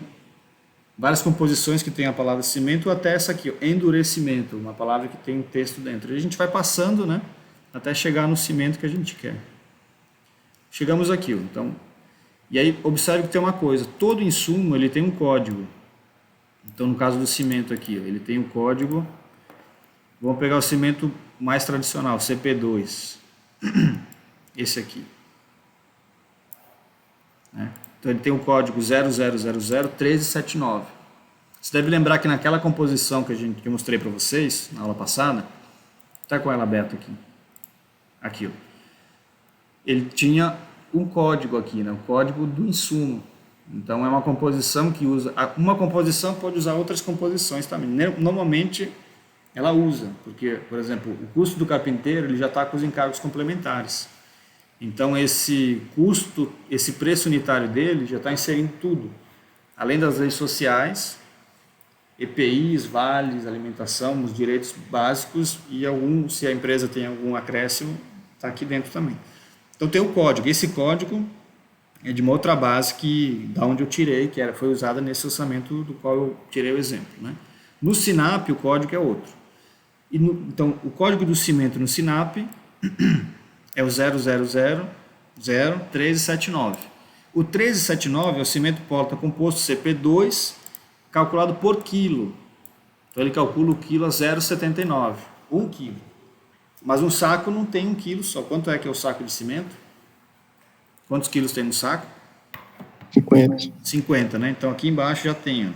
várias composições que tenham a palavra cimento, ou até essa aqui, endurecimento, uma palavra que tem um texto dentro. E a gente vai passando, né, até chegar no cimento que a gente quer. Chegamos aqui, então, e aí observe que tem uma coisa, todo insumo ele tem um código. Então no caso do cimento aqui, ele tem um código, vamos pegar o cimento mais tradicional, CP2, esse aqui. Então ele tem o código 00001379. Você deve lembrar que naquela composição que eu mostrei para vocês, na aula passada, está com ela aberta aqui, aqui, ele tinha um código aqui, né? O código do insumo. Então é uma composição que usa, uma composição pode usar outras composições também. Normalmente ela usa, porque, por exemplo, o custo do carpinteiro ele já está com os encargos complementares. Então esse custo, esse preço unitário dele já está inserindo tudo, além das leis sociais, EPIs, vales, alimentação, os direitos básicos e se a empresa tem algum acréscimo, está aqui dentro também. Então tem o código, esse código é de uma outra base da onde eu tirei, foi usada nesse orçamento do qual eu tirei o exemplo, né? No SINAP o código é outro. Então o código do cimento no SINAP é o 00001379. O 1379 é o cimento porta composto CP2 calculado por quilo. Então ele calcula o quilo a 0,79, 1 quilo. Mas um saco não tem 1 quilo só. Quanto é que é o saco de cimento? Quantos quilos tem no saco? 50. 50, né? Então aqui embaixo já tem,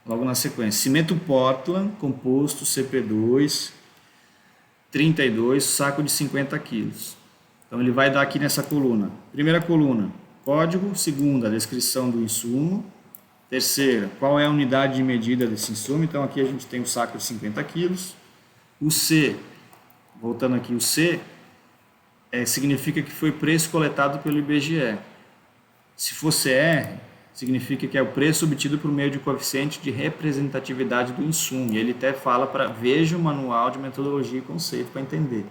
logo na sequência, cimento Portland, composto CP2, 32, saco de 50 quilos. Então ele vai dar aqui nessa coluna. Primeira coluna, código. Segunda, descrição do insumo. Terceira, qual é a unidade de medida desse insumo. Então aqui a gente tem o saco de 50 quilos. O C, voltando aqui, o C significa que foi preço coletado pelo IBGE. Se for CR, significa que é o preço obtido por meio de coeficiente de representatividade do insumo. E ele até fala para veja o manual de metodologia e conceito para entender.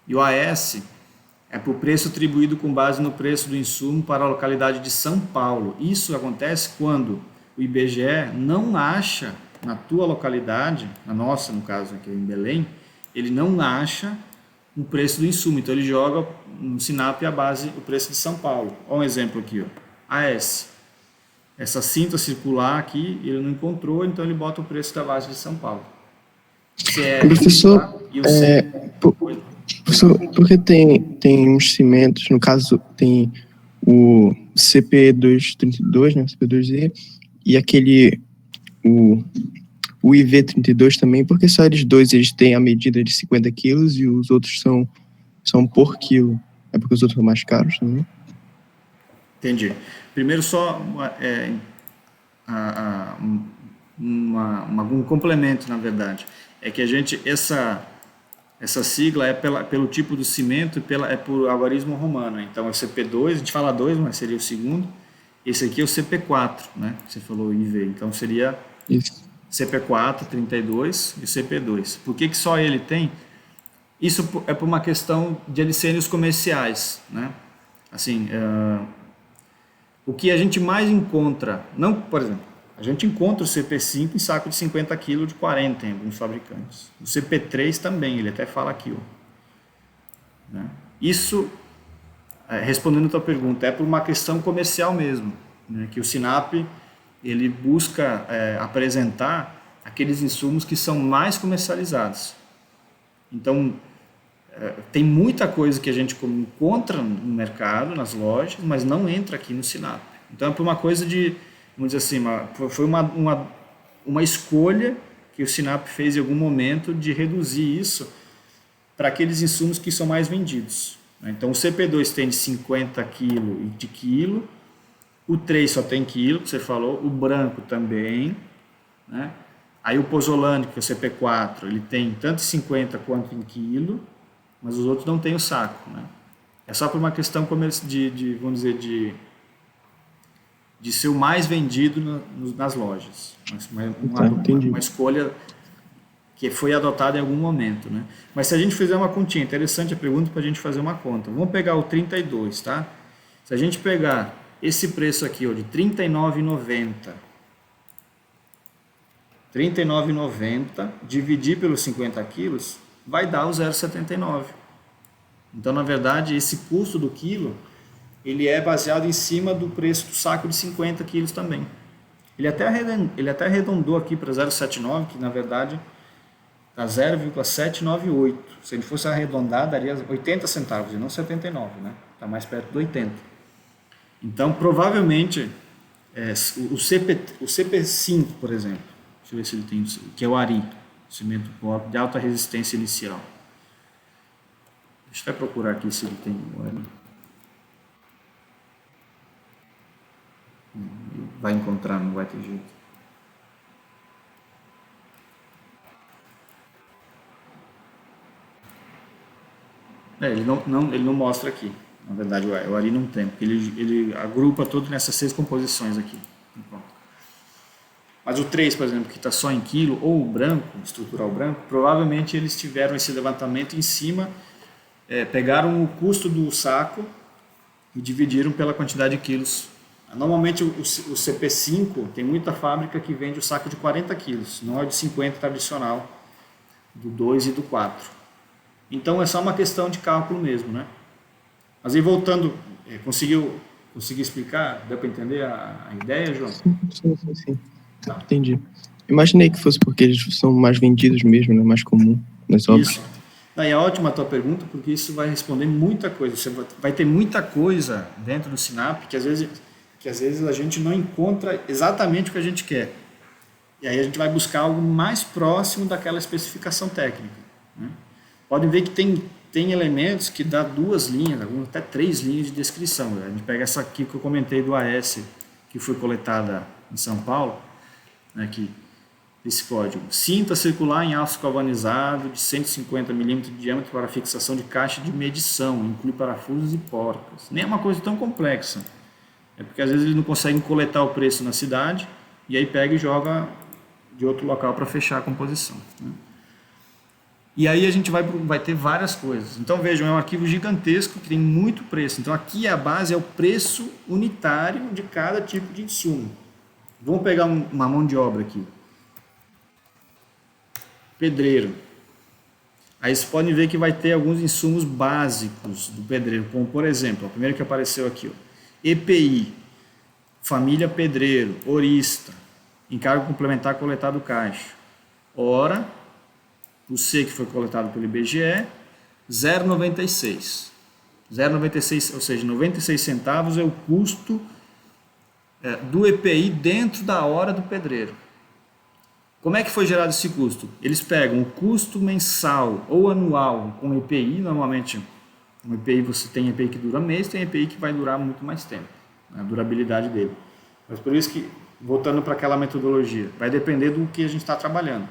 E o AS é por preço atribuído com base no preço do insumo para a localidade de São Paulo. Isso acontece quando o IBGE não acha na tua localidade, na nossa, no caso aqui em Belém, ele não acha o preço do insumo. Então ele joga no SINAP a base, o preço de São Paulo. Olha um exemplo aqui, ó. AS. Essa cinta circular aqui, ele não encontrou, então ele bota o preço da base de São Paulo. CR, Professor, e o C... professor, porque tem uns cimentos, no caso tem o CP232, né, CP2E, e aquele, o IV32 também, porque só eles têm a medida de 50 quilos e os outros são por quilo. É porque os outros são mais caros também? Entendi. Primeiro só um complemento, na verdade. É que a gente, essa sigla é pelo tipo do cimento e é por algarismo romano. Então é o CP2, a gente fala 2, mas seria o segundo. Esse aqui é o CP4, né? Você falou IV. Então seria Isso. CP4, 32 e o CP2. Por que só ele tem? Isso é por uma questão de alicênios comerciais, né? Assim, o que a gente mais encontra, não, por exemplo, a gente encontra o CP5 em saco de 50 kg de 40 em alguns fabricantes. O CP3 também, ele até fala aqui, ó. Né? Isso, respondendo a tua pergunta, é por uma questão comercial mesmo, né? Que o SINAP ele busca apresentar aqueles insumos que são mais comercializados. Então, tem muita coisa que a gente encontra no mercado, nas lojas, mas não entra aqui no SINAP. Então, é por uma coisa de, vamos dizer assim, foi uma escolha que o SINAP fez em algum momento de reduzir isso para aqueles insumos que são mais vendidos. Então, o CP2 tem de 50 kg e de quilo, o 3 só tem quilo, que você falou, o branco também, né? Aí o pozolane, que é o CP4, ele tem tanto em 50 quanto em quilo, mas os outros não têm o saco, né? É só por uma questão vamos dizer, de ser o mais vendido nas lojas. Uma escolha que foi adotada em algum momento, né? Mas se a gente fizer uma continha, interessante a pergunta para a gente fazer uma conta. Vamos pegar o 32, tá? Se a gente pegar esse preço aqui, ó, de R$ 39,90, R$ 39,90 dividir pelos 50 quilos, vai dar o 0,79. Então, na verdade, esse custo do quilo, ele é baseado em cima do preço do saco de 50 quilos também. Ele até arredondou aqui para 0,79, que na verdade está 0,798. Se ele fosse arredondar, daria 80 centavos e não 79, né? Está mais perto do 80. Então, provavelmente, o CP5, por exemplo, deixa eu ver se ele tem, que é o ARI, cimento de alta resistência inicial. Deixa eu até procurar aqui se ele tem o ARI. Vai encontrar, não vai ter jeito. Ele não mostra aqui. Na verdade, o ARI não tem, porque ele agrupa tudo nessas 6 composições aqui. Mas o 3, por exemplo, que está só em quilo, ou o branco, estrutural branco, provavelmente eles tiveram esse levantamento em cima, pegaram o custo do saco e dividiram pela quantidade de quilos. Normalmente o CP5 tem muita fábrica que vende o saco de 40 quilos, não é o de 50 tradicional, do 2 e do 4. Então é só uma questão de cálculo mesmo, né? Mas aí voltando, consegui explicar? Deu para entender a ideia, João? Sim. Tá. Entendi. Imaginei que fosse porque eles são mais vendidos mesmo, né? Mais comum, mas óbvio. Isso. É ótima a tua pergunta, porque isso vai responder muita coisa. Você vai ter muita coisa dentro do SINAP que às vezes a gente não encontra exatamente o que a gente quer. E aí a gente vai buscar algo mais próximo daquela especificação técnica, né? Podem ver que tem elementos que dá 2 linhas, até 3 linhas de descrição. A gente pega essa aqui que eu comentei do AS, que foi coletada em São Paulo, né, esse código. Cinta circular em aço galvanizado de 150 mm de diâmetro para fixação de caixa de medição, inclui parafusos e porcas. Nem é uma coisa tão complexa. É porque às vezes eles não conseguem coletar o preço na cidade e aí pega e joga de outro local para fechar a composição, né? E aí a gente vai ter várias coisas. Então vejam, é um arquivo gigantesco que tem muito preço. Então aqui a base é o preço unitário de cada tipo de insumo. Vamos pegar uma mão de obra aqui. Pedreiro. Aí vocês podem ver que vai ter alguns insumos básicos do pedreiro, como por exemplo, o primeiro que apareceu aqui, ó, EPI, família pedreiro, horista, encargo complementar coletado caixa, hora, o C que foi coletado pelo IBGE, 0,96. 0,96, ou seja, 96 centavos é o custo do EPI dentro da hora do pedreiro. Como é que foi gerado esse custo? Eles pegam o custo mensal ou anual com EPI, normalmente um EPI você tem EPI que dura mês, tem EPI que vai durar muito mais tempo, né, a durabilidade dele. Mas por isso que, voltando para aquela metodologia, vai depender do que a gente está trabalhando.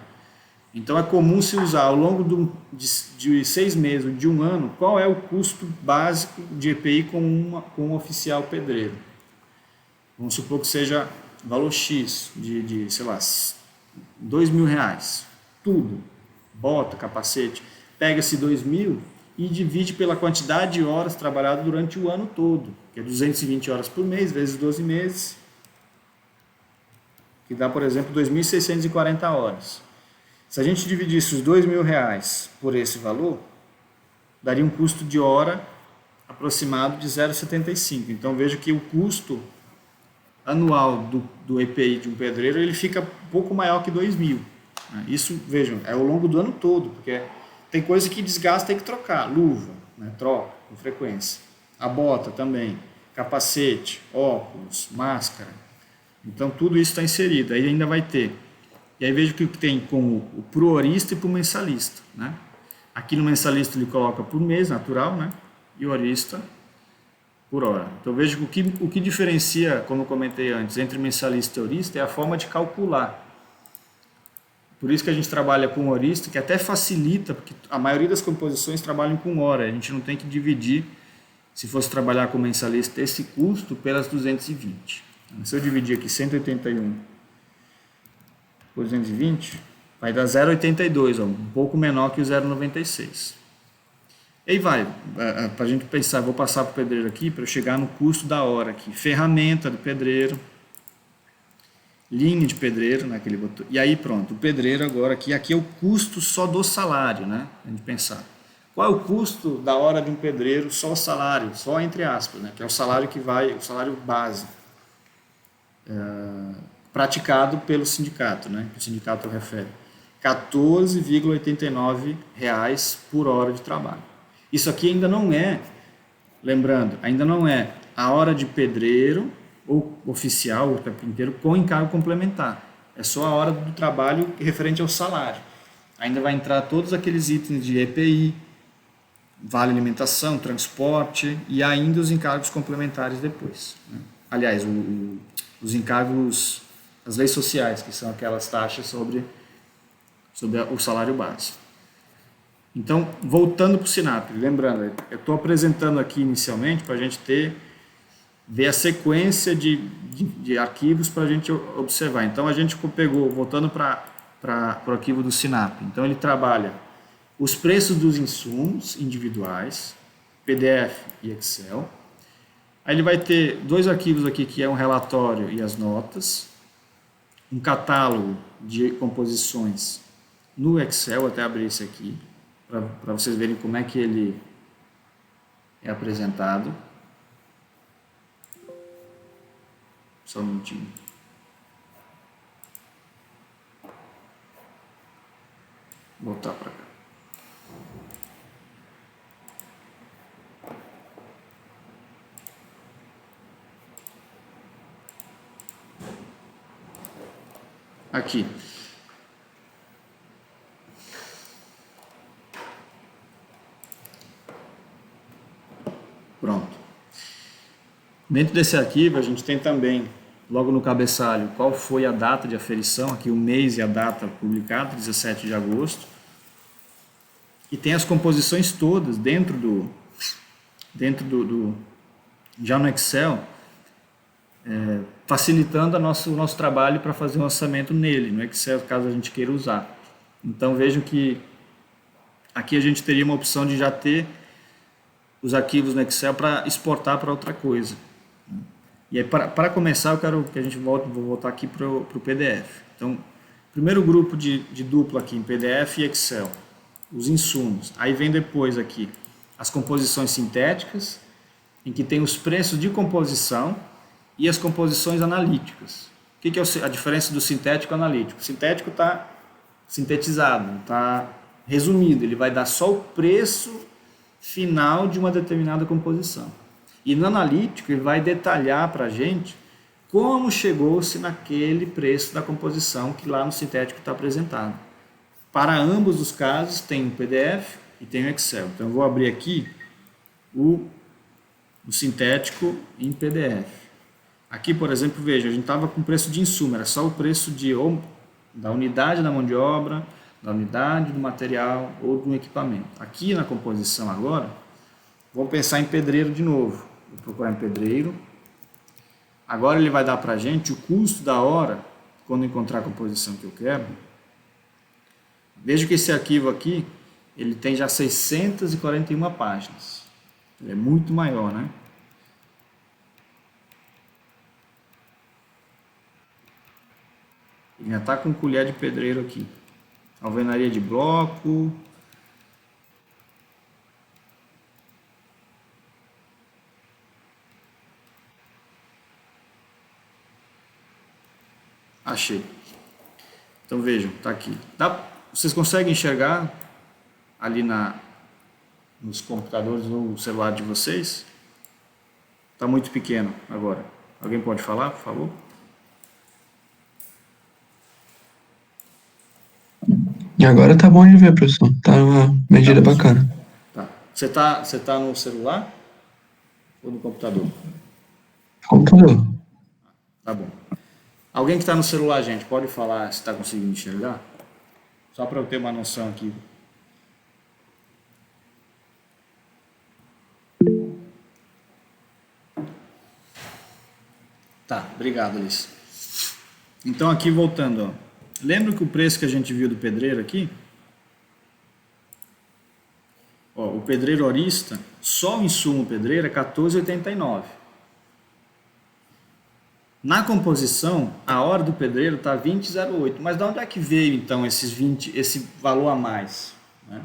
Então é comum se usar ao longo de 6 meses, de um ano, qual é o custo básico de EPI com um oficial pedreiro. Vamos supor que seja valor X, sei lá, R$2.000, tudo, bota, capacete, pega esse 2.000 e divide pela quantidade de horas trabalhadas durante o ano todo, que é 220 horas por mês, vezes 12 meses, que dá, por exemplo, 2.640 horas. Se a gente dividisse os R$2.000 por esse valor, daria um custo de hora aproximado de 0,75. Então veja que o custo anual do EPI de um pedreiro ele fica um pouco maior que 2.000. Isso, vejam, é ao longo do ano todo, porque tem coisa que desgasta, tem que trocar. Luva, né, troca com frequência. A bota também, capacete, óculos, máscara. Então tudo isso está inserido. Aí ainda vai ter. E aí veja que tem para o horista e para o mensalista, né? Aqui no mensalista ele coloca por mês, natural, né? E o horista por hora. Então veja que o que diferencia, como eu comentei antes, entre mensalista e horista é a forma de calcular. Por isso que a gente trabalha com horista, que até facilita, porque a maioria das composições trabalham com hora. A gente não tem que dividir, se fosse trabalhar com mensalista, esse custo pelas 220. Se eu dividir aqui 181 por 220, vai dar 0,82, um pouco menor que o 0,96. E aí vai, para a gente pensar, vou passar para o pedreiro aqui, para eu chegar no custo da hora aqui. Ferramenta do pedreiro, linha de pedreiro, né, que ele botou. E aí pronto, o pedreiro agora aqui é o custo só do salário, né, a gente pensar. Qual é o custo da hora de um pedreiro, só o salário, só entre aspas, né, que é o salário que vai, o salário base. Praticado pelo sindicato, né? O sindicato refere R$ 14,89 por hora de trabalho. Isso aqui ainda não é, lembrando, ainda não é a hora de pedreiro ou oficial ou carpinteiro com encargo complementar. É só a hora do trabalho referente ao salário. Ainda vai entrar todos aqueles itens de EPI, vale alimentação, transporte e ainda os encargos complementares depois, né? Aliás, os encargos, as leis sociais, que são aquelas taxas sobre o salário base. Então, voltando para o SINAP, lembrando, eu estou apresentando aqui inicialmente para a gente ver a sequência de arquivos para a gente observar. Então, a gente pegou, voltando para o arquivo do SINAP, então ele trabalha os preços dos insumos individuais, PDF e Excel. Aí ele vai ter dois arquivos aqui, que é um relatório e as notas, um catálogo de composições no Excel, até abrir esse aqui, para vocês verem como é que ele é apresentado. Só um minutinho. Voltar para cá. Aqui. Pronto. Dentro desse arquivo a gente tem também, logo no cabeçalho, qual foi a data de aferição, aqui o mês e a data publicada, 17 de agosto. E tem as composições todas dentro do já no Excel, facilitando o nosso trabalho para fazer um orçamento nele, no Excel, caso a gente queira usar. Então vejam que aqui a gente teria uma opção de já ter os arquivos no Excel para exportar para outra coisa. E aí, para começar, eu quero que a gente vou voltar aqui para o PDF. Então, primeiro grupo de dupla aqui em PDF e Excel, os insumos. Aí vem depois aqui as composições sintéticas, em que tem os preços de composição e as composições analíticas. O que é a diferença do sintético e analítico? O sintético está sintetizado, está resumido, ele vai dar só o preço final de uma determinada composição. E no analítico ele vai detalhar para a gente como chegou-se naquele preço da composição que lá no sintético está apresentado. Para ambos os casos tem o PDF e tem o Excel. Então eu vou abrir aqui o sintético em PDF. Aqui, por exemplo, veja, a gente estava com preço de insumo, era só o preço da unidade da mão de obra, da unidade do material ou do equipamento. Aqui na composição agora, vou pensar em pedreiro de novo. Vou procurar em pedreiro. Agora ele vai dar para a gente o custo da hora, quando encontrar a composição que eu quero. Veja que esse arquivo aqui, ele tem já 641 páginas. Ele é muito maior, né? Ele já está com colher de pedreiro aqui. Alvenaria de bloco. Achei. Então vejam, está aqui. Vocês conseguem enxergar ali nos computadores ou no celular de vocês? Está muito pequeno agora. Alguém pode falar, por favor? E agora tá bom de ver, professor. Tá uma medida bacana. Tá. Você tá no celular ou no computador? Computador. Tá bom. Alguém que está no celular, gente, pode falar se está conseguindo enxergar? Só para eu ter uma noção aqui. Tá, obrigado, Alice. Então aqui voltando, ó. Lembra que o preço que a gente viu do pedreiro aqui? Ó, o pedreiro orista, só o insumo pedreiro é R$14,89. Na composição, a hora do pedreiro está 20,08. Mas de onde é que veio então esse valor a mais? Né?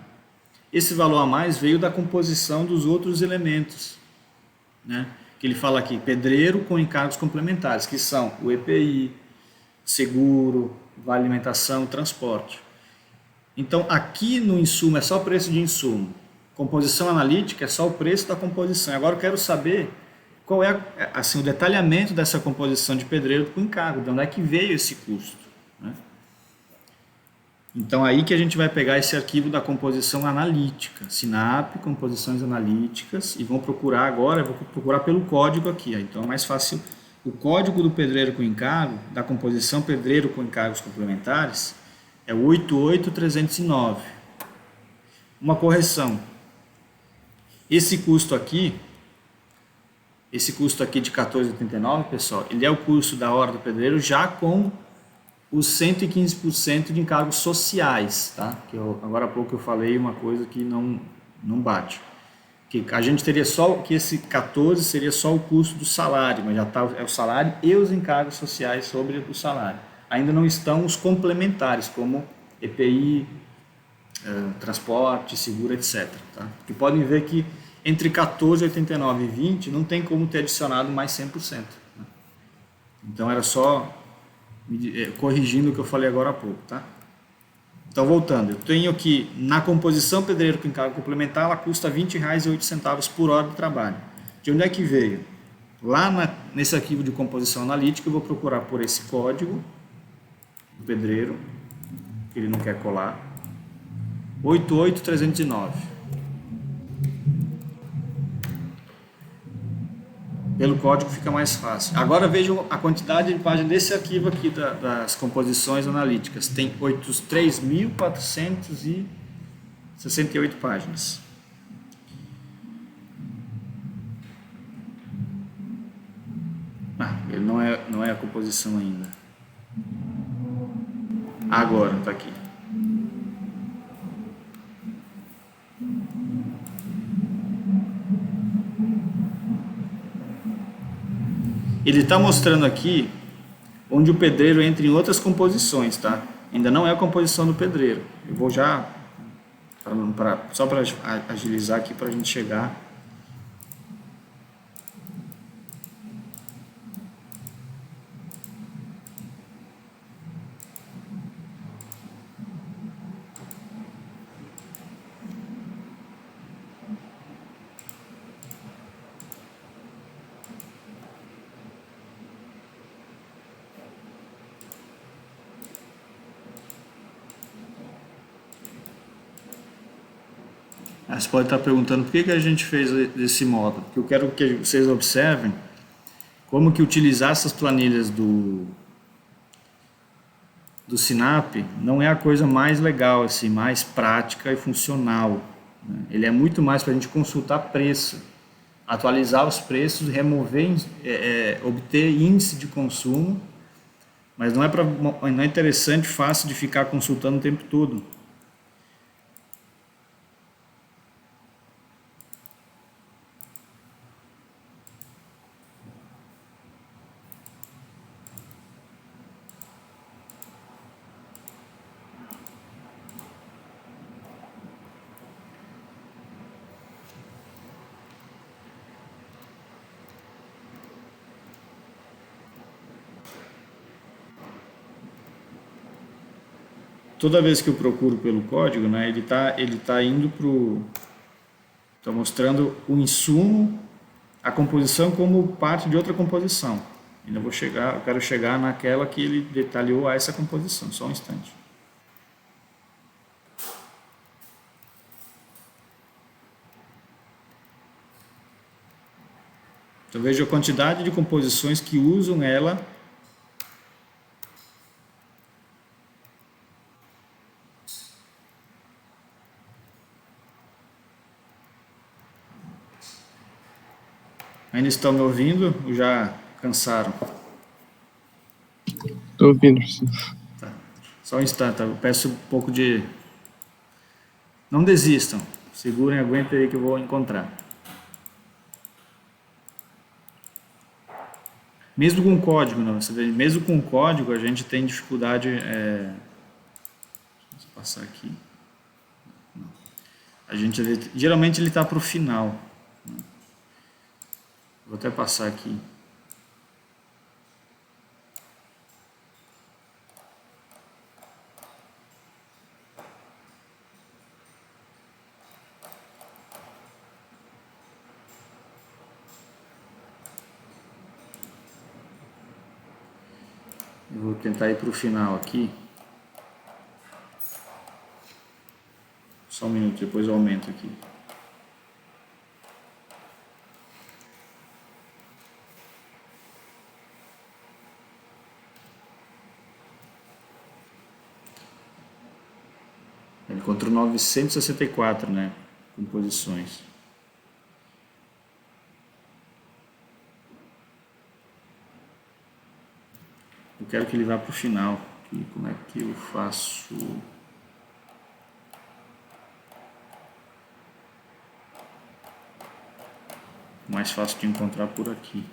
Esse valor a mais veio da composição dos outros elementos. Né? Que ele fala aqui, pedreiro com encargos complementares, que são o EPI, seguro, vale alimentação, transporte. Então aqui no insumo é só o preço de insumo. Composição analítica é só o preço da composição. Agora eu quero saber qual é assim, o detalhamento dessa composição de pedreiro com encargo, de onde é que veio esse custo. Né? Então aí que a gente vai pegar esse arquivo da composição analítica, SINAP, composições analíticas, e vão procurar agora, eu vou procurar pelo código aqui, então é mais fácil. O código do pedreiro com encargo, da composição pedreiro com encargos complementares, é o 88309. Uma correção. Esse custo aqui de 14,89, pessoal, ele é o custo da hora do pedreiro já com os 115% de encargos sociais, tá? Que agora há pouco eu falei uma coisa que não bate. Que a gente teria que esse 14 seria só o custo do salário, mas já é o salário e os encargos sociais sobre o salário. Ainda não estão os complementares, como EPI, transporte, seguro, etc. Tá? Porque podem ver que entre 14,89 e 20 não tem como ter adicionado mais 100%. Né? Então era só corrigindo o que eu falei agora há pouco. Tá? Então voltando, eu tenho aqui na composição pedreiro com encargo complementar, ela custa R$ 20,08 por hora de trabalho. De onde é que veio? Lá nesse arquivo de composição analítica eu vou procurar por esse código do pedreiro, que ele não quer colar, 88309. Pelo código fica mais fácil. Agora vejam a quantidade de páginas desse arquivo aqui das composições analíticas. Tem 3.468 páginas. Ele não é a composição ainda. Agora, tá aqui. Ele está mostrando aqui onde o pedreiro entra em outras composições, tá? Ainda não é a composição do pedreiro. Eu vou já, só para agilizar aqui para a gente chegar. Você pode estar perguntando por que a gente fez desse modo. Porque eu quero que vocês observem como que utilizar essas planilhas do Sinap não é a coisa mais legal, assim, mais prática e funcional. Ele é muito mais para a gente consultar preço, atualizar os preços, remover, obter índice de consumo, mas não é interessante, fácil de ficar consultando o tempo todo. Toda vez que eu procuro pelo código, né, ele tá indo tá mostrando o insumo, a composição como parte de outra composição. Eu quero chegar naquela que ele detalhou a essa composição, só um instante. Então veja a quantidade de composições que usam ela Ainda estão me ouvindo ou já cansaram? Estou ouvindo. Tá. Só um instante, eu peço um pouco de... Não desistam, segurem, aguentem aí que eu vou encontrar. Mesmo com código, não, você vê, mesmo com código a gente tem dificuldade... Deixa eu passar aqui. Não. Geralmente ele está para o final. Vou até passar aqui. Eu vou tentar ir para o final aqui. Só um minuto, depois eu aumento aqui. Ele encontrou 964, né, composições. Eu quero que ele vá para o final. E como é que eu faço? Mais fácil de encontrar por aqui.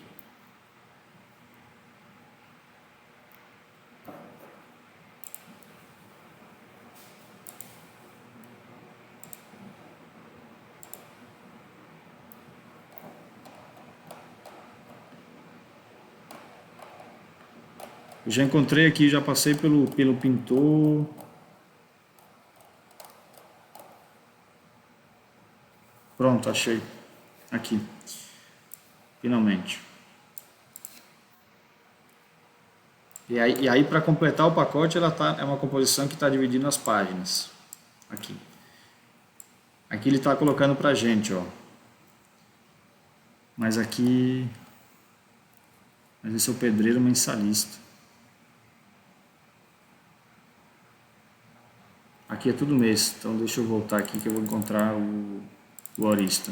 Eu já encontrei aqui, já passei pelo pintor. Pronto, achei. Aqui. Finalmente. E aí para completar o pacote, é uma composição que está dividindo as páginas. Aqui. Aqui ele está colocando para a gente, ó. Mas aqui... Mas esse é o pedreiro mensalista. Aqui é tudo mês, então deixa eu voltar aqui que eu vou encontrar o horista.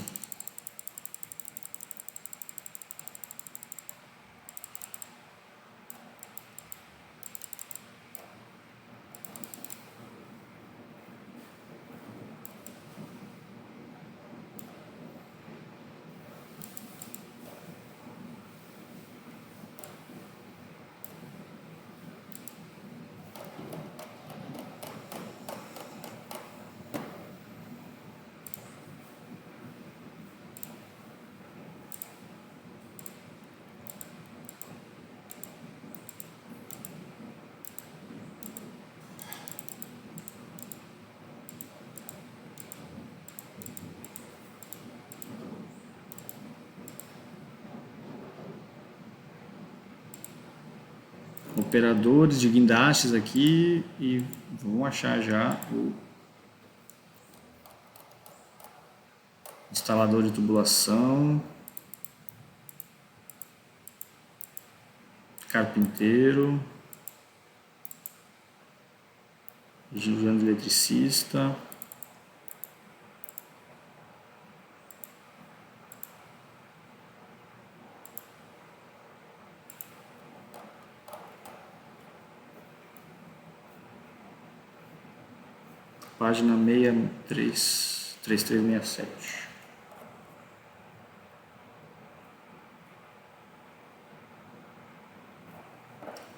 operadores de guindastes aqui e vamos achar já o instalador de tubulação, carpinteiro, Juliano eletricista, página 3367.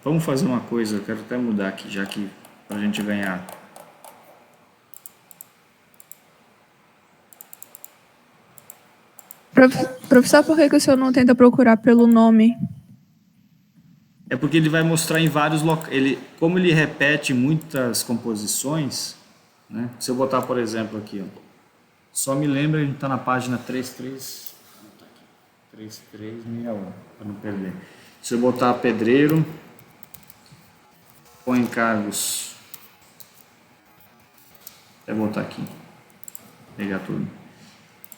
Vamos fazer uma coisa, eu quero até mudar aqui, já que para a gente ganhar. Professor, por que o senhor não tenta procurar pelo nome? É porque ele vai mostrar em vários locais, como ele repete muitas composições, né? Se eu botar, por exemplo, aqui, ó, só me lembra, a gente está na página 3361, para não perder. Se eu botar pedreiro, põe encargos, vou botar aqui, pegar tudo.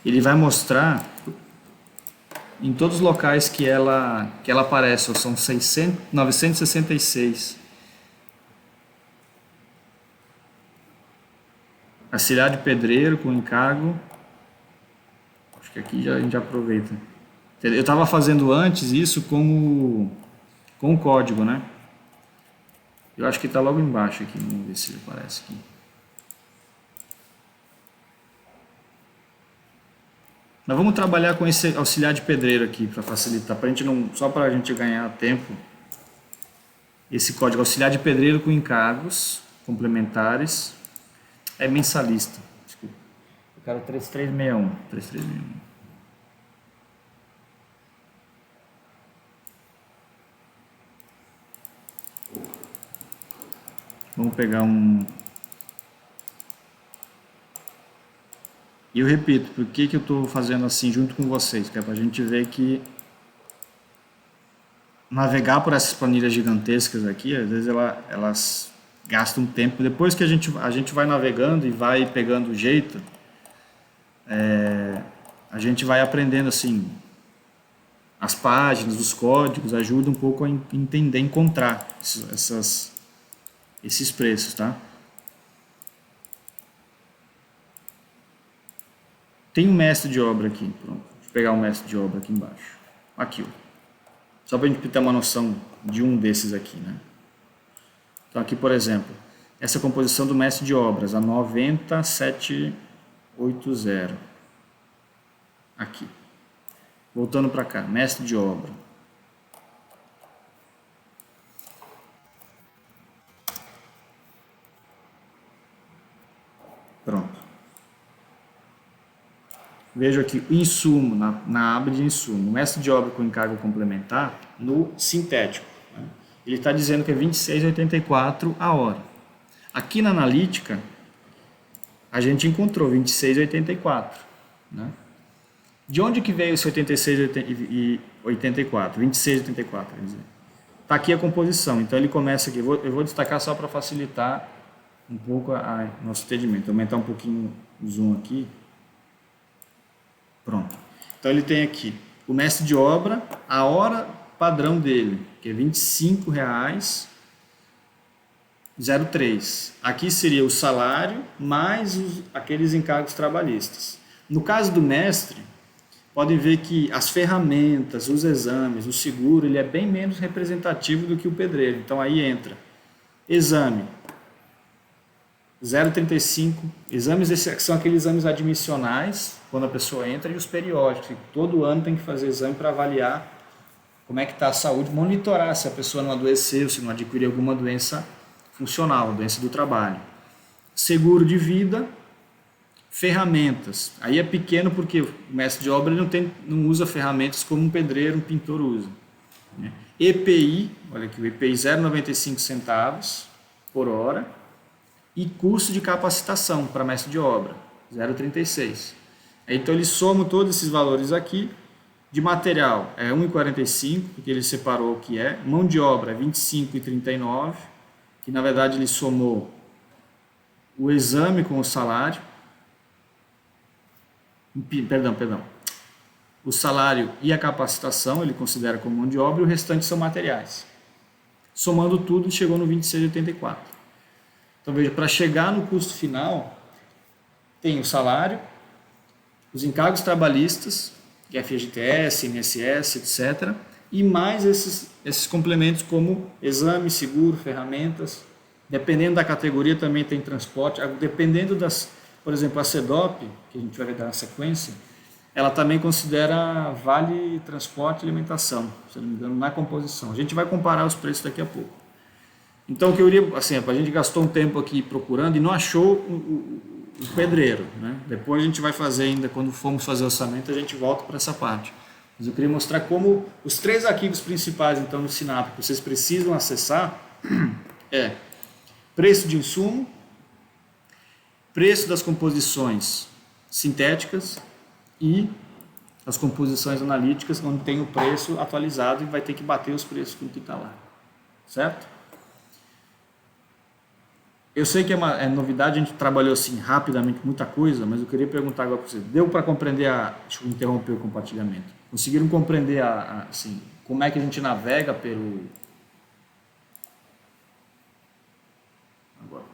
Ele vai mostrar em todos os locais que ela aparece, são 966. Auxiliar de pedreiro com encargo, acho que aqui a gente já aproveita. Eu estava fazendo antes isso com o código, né? Eu acho que está logo embaixo aqui, vamos ver se ele aparece aqui. Nós vamos trabalhar com esse auxiliar de pedreiro aqui para facilitar, só para a gente ganhar tempo. Esse código auxiliar de pedreiro com encargos complementares é mensalista. Desculpa. Eu quero 3361. 3361. Vamos pegar um... E eu repito, por que eu estou fazendo assim junto com vocês? Que é para a gente ver que navegar por essas planilhas gigantescas aqui, às vezes elas gastam tempo. Depois que a gente vai navegando e vai pegando o jeito, a gente vai aprendendo assim, as páginas, os códigos, ajuda um pouco a entender, encontrar esses preços, tá? Tem um mestre de obra aqui, pronto. Deixa eu pegar o mestre de obra aqui embaixo. Aqui, ó. Só para a gente ter uma noção de um desses aqui, né? Então aqui, por exemplo, essa composição do mestre de obras, a 90780. Aqui. Voltando para cá, mestre de obra. Pronto. Vejo aqui o insumo, na aba de insumo, mestre de obra com encargo complementar no sintético. Né? Ele está dizendo que é 26,84 a hora. Aqui na analítica, a gente encontrou 26,84. Né? De onde que veio esse 86,84? 26,84, quer dizer. Está aqui a composição, então ele começa aqui. Eu vou destacar só para facilitar um pouco nosso entendimento. Vou aumentar um pouquinho o zoom aqui. Pronto. Então ele tem aqui o mestre de obra, a hora padrão dele, que é R$ 25,03. Aqui seria o salário mais aqueles encargos trabalhistas. No caso do mestre, podem ver que as ferramentas, os exames, o seguro, ele é bem menos representativo do que o pedreiro. Então aí entra exame, 0,35, exames que são aqueles exames admissionais, quando a pessoa entra, e os periódicos. Todo ano tem que fazer exame para avaliar como é que está a saúde, monitorar se a pessoa não adoeceu, se não adquiriu alguma doença funcional, doença do trabalho. Seguro de vida, ferramentas. Aí é pequeno porque o mestre de obra não usa ferramentas como um pedreiro, um pintor usa. Né? EPI, olha aqui, o EPI 0,95 centavos por hora. E custo de capacitação para mestre de obra, 0,36. Então ele soma todos esses valores aqui De material é 1,45, porque ele separou o que é. Mão de obra é 25,39, que na verdade ele somou o exame com o salário. Perdão. O salário e a capacitação ele considera como mão de obra e o restante são materiais. Somando tudo, chegou no 26,84. Então veja, para chegar no custo final, tem o salário, os encargos trabalhistas, que é FGTS, INSS, etc. E mais esses complementos como exame, seguro, ferramentas. Dependendo da categoria também tem transporte. Dependendo das, por exemplo, a CEDOP, que a gente vai ver na sequência, ela também considera vale transporte e alimentação, se não me engano, na composição. A gente vai comparar os preços daqui a pouco. Então, o que eu iria, assim, a gente gastou um tempo aqui procurando e não achou o pedreiro, né? Depois a gente vai fazer ainda, quando formos fazer o orçamento, a gente volta para essa parte. Mas eu queria mostrar como os 3 arquivos principais, então, no Sinap, que vocês precisam acessar, é preço de insumo, preço das composições sintéticas e as composições analíticas, onde tem o preço atualizado e vai ter que bater os preços com o que está lá, certo? Eu sei que é novidade, a gente trabalhou assim rapidamente muita coisa, mas eu queria perguntar agora para vocês, deu para compreender deixa eu interromper o compartilhamento, conseguiram compreender assim, como é que a gente navega pelo... Agora.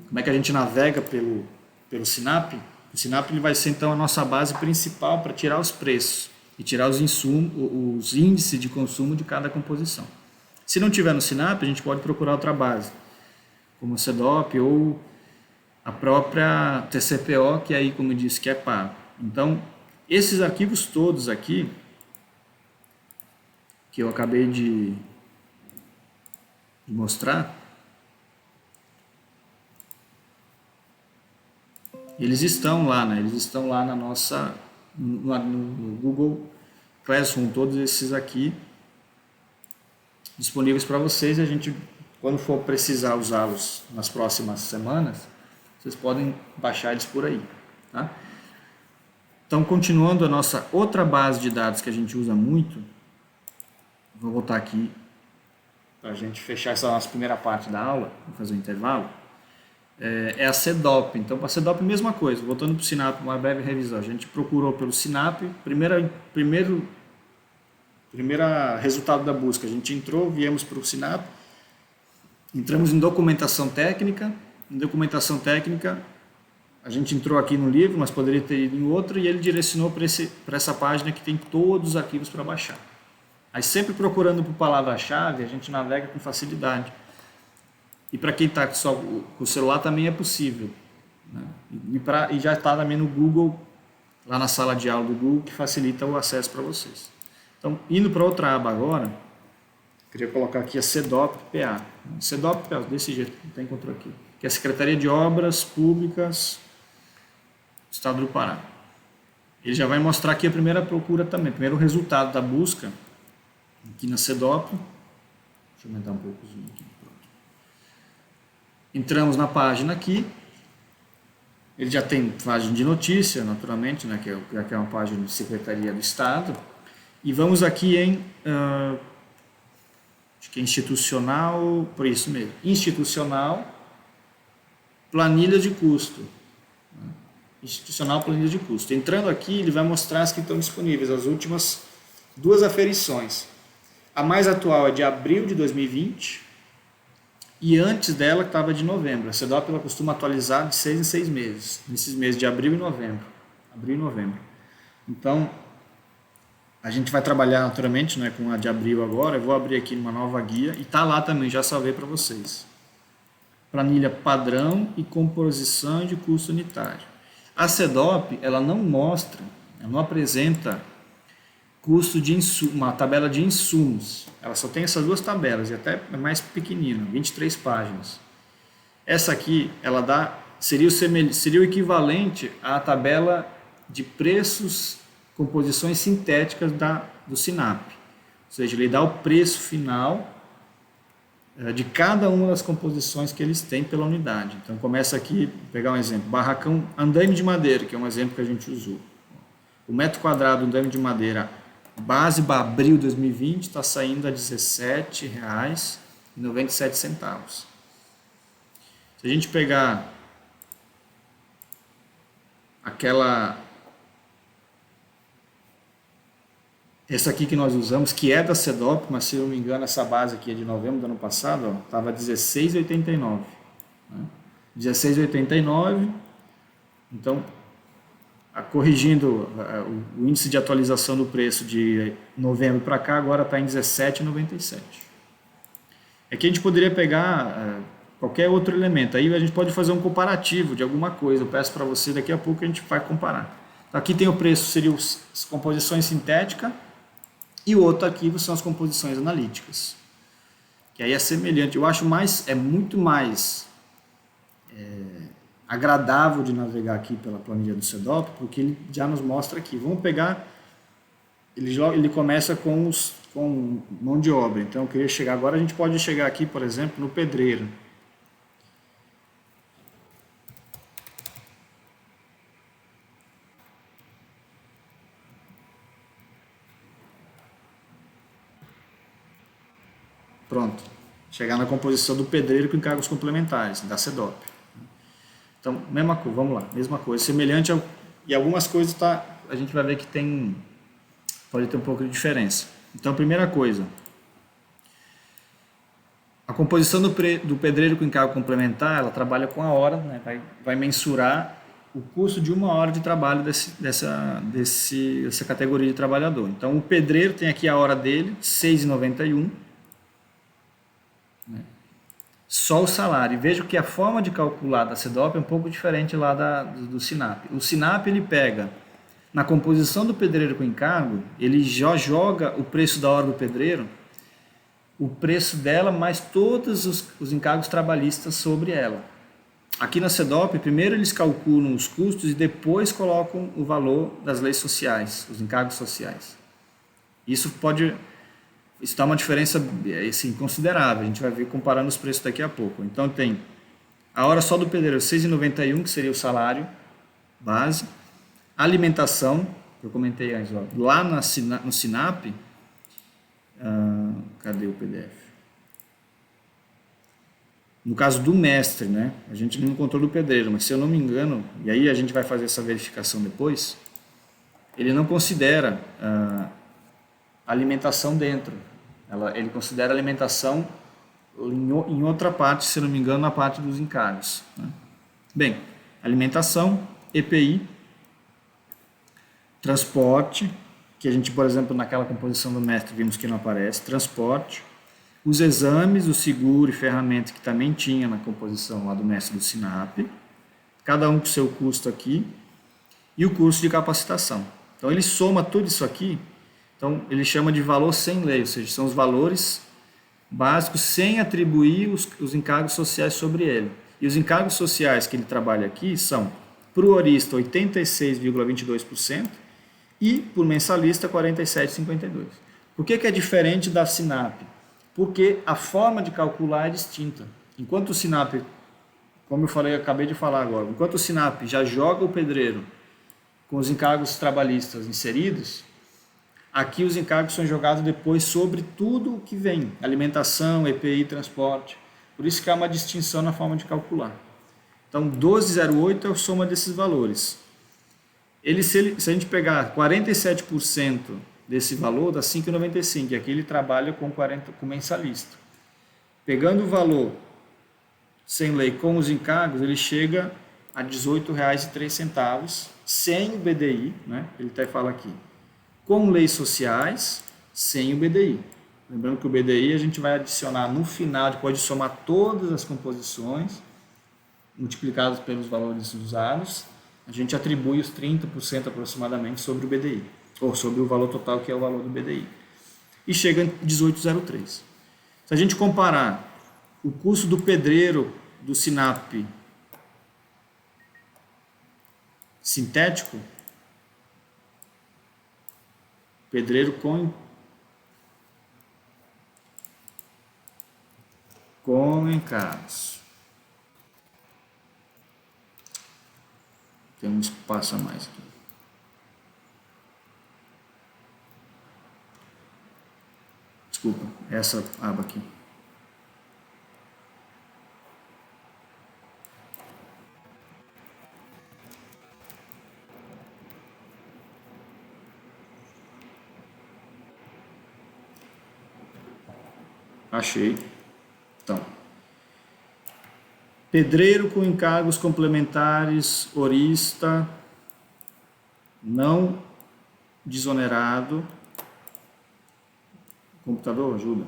Como é que a gente navega pelo Sinap? O Sinap ele vai ser então a nossa base principal para tirar os preços e tirar os insumos, os índices de consumo de cada composição. Se não tiver no Sinap, a gente pode procurar outra base, como a CEDOP ou a própria TCPO, que aí, como eu disse, que é pago. Então, esses arquivos todos aqui, que eu acabei de mostrar, eles estão lá, né? Eles estão lá na nossa, no Google Classroom, todos esses aqui disponíveis para vocês, e a gente, quando for precisar usá-los nas próximas semanas, vocês podem baixar eles por aí, tá? Então, continuando a nossa outra base de dados que a gente usa muito, vou voltar aqui para a gente fechar essa nossa primeira parte da aula, vou fazer um intervalo, é a CEDOP. Então, para a CEDOP, mesma coisa, voltando para o Sinap, uma breve revisão. A gente procurou pelo Sinap, primeiro resultado da busca, a gente entrou, viemos para o Sinap, entramos em documentação técnica. Em documentação técnica, a gente entrou aqui no livro, mas poderia ter ido em outro, e ele direcionou para essa página que tem todos os arquivos para baixar. Aí, sempre procurando por palavra-chave, a gente navega com facilidade. E para quem está só com o celular também é possível, né? E já está também no Google, lá na sala de aula do Google, que facilita o acesso para vocês. Então, indo para outra aba agora, queria colocar aqui a CEDOP-PA. CEDOP-PA, desse jeito, não tem controle aqui, que é a Secretaria de Obras Públicas do Estado do Pará. Ele já vai mostrar aqui a primeira procura também, primeiro o resultado da busca, aqui na CEDOP. Deixa eu aumentar um pouco o zoom aqui. Entramos na página aqui, ele já tem página de notícia, naturalmente, né, que é uma página de Secretaria do Estado, e vamos aqui em, acho que é institucional, por isso mesmo, institucional, planilha de custo, né? Institucional, planilha de custo. Entrando aqui, ele vai mostrar as que estão disponíveis, as últimas 2 aferições. A mais atual é de abril de 2020, e antes dela, que estava de novembro. A CEDOP ela costuma atualizar de 6 em 6 meses, nesses meses de abril e novembro. Então, a gente vai trabalhar naturalmente, né, com a de abril agora. Eu vou abrir aqui uma nova guia, e está lá também, já salvei para vocês. Planilha padrão e composição de custo unitário. A CEDOP, ela não apresenta custo de uma tabela de insumos. Ela só tem essas 2 tabelas, e até é mais pequenina, 23 páginas. Essa aqui, ela seria o equivalente à tabela de preços, composições sintéticas do Sinap. Ou seja, ele dá o preço final de cada uma das composições que eles têm pela unidade. Então, começa aqui, vou pegar um exemplo, barracão andaime de madeira, que é um exemplo que a gente usou. O metro quadrado do dame de madeira base para abril de 2020 está saindo a R$ 17,97. Se a gente pegar essa aqui que nós usamos, que é da CEDOP, mas se eu não me engano essa base aqui é de novembro do ano passado, estava R$16,89. Né? R$16,89, então, corrigindo o índice de atualização do preço de novembro para cá, agora está em R$17,97. Aqui a gente poderia pegar qualquer outro elemento, aí a gente pode fazer um comparativo de alguma coisa, eu peço para você, daqui a pouco a gente vai comparar. Então, aqui tem o preço, seriam as composições sintéticas, e o outro aqui são as composições analíticas, que aí é semelhante. Eu acho muito mais agradável de navegar aqui pela planilha do CEDOP, porque ele já nos mostra aqui. Vamos pegar, ele começa com mão de obra, então eu queria chegar, agora a gente pode chegar aqui, por exemplo, no pedreiro. Pronto, chegar na composição do pedreiro com encargos complementares, da CEDOP. Então, mesma coisa, vamos lá, mesma coisa, semelhante e algumas coisas a gente vai ver que pode ter um pouco de diferença. Então, primeira coisa, a composição do pedreiro com encargo complementar, ela trabalha com a hora, né, vai mensurar o custo de 1 hora de trabalho dessa categoria de trabalhador. Então, o pedreiro tem aqui a hora dele, R$ 6,91, só o salário. Veja que a forma de calcular da CEDOP é um pouco diferente lá do SINAP. O SINAP ele pega na composição do pedreiro com encargo, ele já joga o preço da hora do pedreiro, o preço dela mais todos os encargos trabalhistas sobre ela. Aqui na CEDOP, primeiro eles calculam os custos e depois colocam o valor das leis sociais, os encargos sociais. Isso dá uma diferença assim, considerável, a gente vai ver comparando os preços daqui a pouco. Então tem a hora só do pedreiro, R$ 6,91, que seria o salário base. A alimentação, que eu comentei antes, lá no SINAP, cadê o PDF? No caso do mestre, né? A gente não encontrou do pedreiro, mas se eu não me engano, e aí a gente vai fazer essa verificação depois, ele não considera alimentação dentro. Ele considera alimentação em outra parte, se não me engano, na parte dos encargos. Né? Bem, alimentação, EPI, transporte, que a gente, por exemplo, naquela composição do mestre vimos que não aparece, transporte, os exames, o seguro e ferramenta que também tinha na composição lá do mestre do SINAP, cada um com seu custo aqui, e o curso de capacitação. Então ele soma tudo isso aqui. Então, ele chama de valor sem lei, ou seja, são os valores básicos sem atribuir os encargos sociais sobre ele. E os encargos sociais que ele trabalha aqui são, para o horista, 86,22% e, por mensalista, 47,52%. Por que é diferente da SINAP? Porque a forma de calcular é distinta. Enquanto o SINAP, como eu acabei de falar agora, enquanto o SINAP já joga o pedreiro com os encargos trabalhistas inseridos, aqui os encargos são jogados depois sobre tudo o que vem, alimentação, EPI, transporte. Por isso que há uma distinção na forma de calcular. Então, 12,08 é a soma desses valores. Se a gente pegar 47% desse valor, dá 5,95, e aqui ele trabalha com mensalista. Pegando o valor sem lei com os encargos, ele chega a R$ 18,03, sem o BDI, né? Ele até fala aqui. Com leis sociais, sem o BDI. Lembrando que o BDI a gente vai adicionar no final, depois de somar todas as composições, multiplicadas pelos valores usados, a gente atribui os 30% aproximadamente sobre o BDI, ou sobre o valor total, que é o valor do BDI. E chega em 18,03. Se a gente comparar o custo do pedreiro do SINAP sintético, pedreiro com encargos. Tem um espaço a mais aqui. Desculpa, essa aba aqui. Achei. Então, pedreiro com encargos complementares, horista, não desonerado. Computador, ajuda.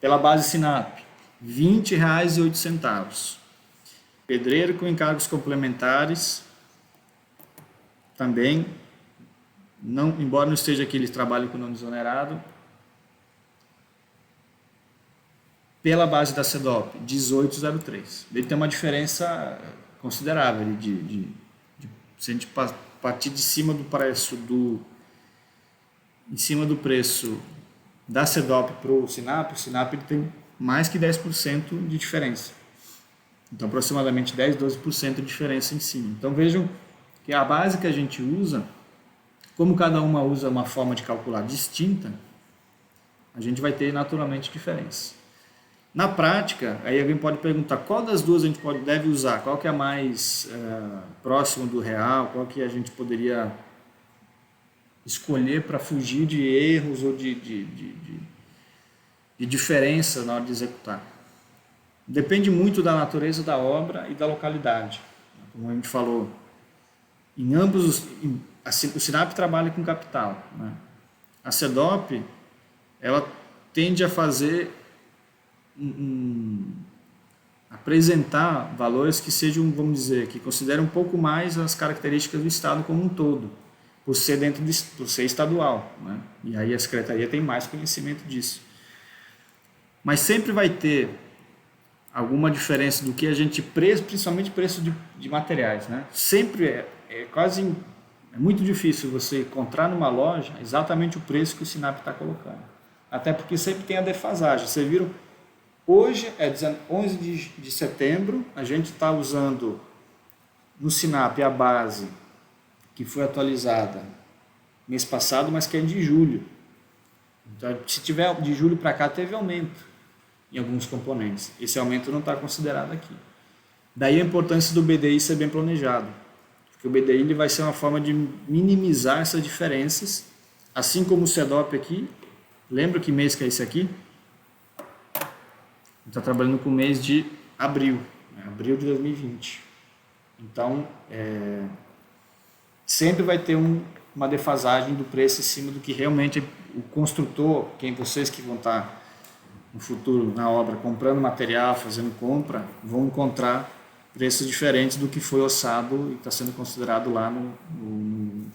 Pela base Sinap, R$ 20,08. Pedreiro com encargos complementares, também, não, embora não esteja aqui, eles trabalham com não desonerado. Pela base da CEDOP, 18,03. Ele tem uma diferença considerável se a gente partir de cima do preço da CEDOP para o Sinap ele tem mais que 10% de diferença. Então, aproximadamente 10, 12% de diferença em cima. Então, vejam que a base que a gente usa, como cada uma usa uma forma de calcular distinta, a gente vai ter naturalmente diferença. Na prática, aí alguém pode perguntar qual das duas a gente deve usar, qual que é a mais próximo do real, qual que a gente poderia escolher para fugir de erros ou de diferença na hora de executar. Depende muito da natureza da obra e da localidade. Como a gente falou, em ambos, o Sinap trabalha com capital, né? A CEDOP, ela tende a fazer apresentar valores que sejam, vamos dizer, que considerem um pouco mais as características do Estado como um todo, por ser por ser estadual, né? E aí a Secretaria tem mais conhecimento disso. Mas sempre vai ter alguma diferença do que a gente principalmente preço de materiais, né? Sempre é muito difícil você encontrar numa loja exatamente o preço que o Sinap está colocando. Até porque sempre tem a defasagem. Vocês viram? Hoje é 11 de setembro, a gente está usando no Sinap a base que foi atualizada mês passado, mas que é de julho. Então, se tiver de julho para cá, teve aumento em alguns componentes. Esse aumento não está considerado aqui. Daí a importância do BDI ser bem planejado, porque o BDI ele vai ser uma forma de minimizar essas diferenças, assim como o CEDOP aqui. Lembra que mês que é esse aqui? Está trabalhando com o mês de abril, né? Abril de 2020. Então, sempre vai ter uma defasagem do preço em cima do que realmente o construtor, vocês que vão estar no futuro na obra comprando material, fazendo compra, vão encontrar preços diferentes do que foi orçado e está sendo considerado lá no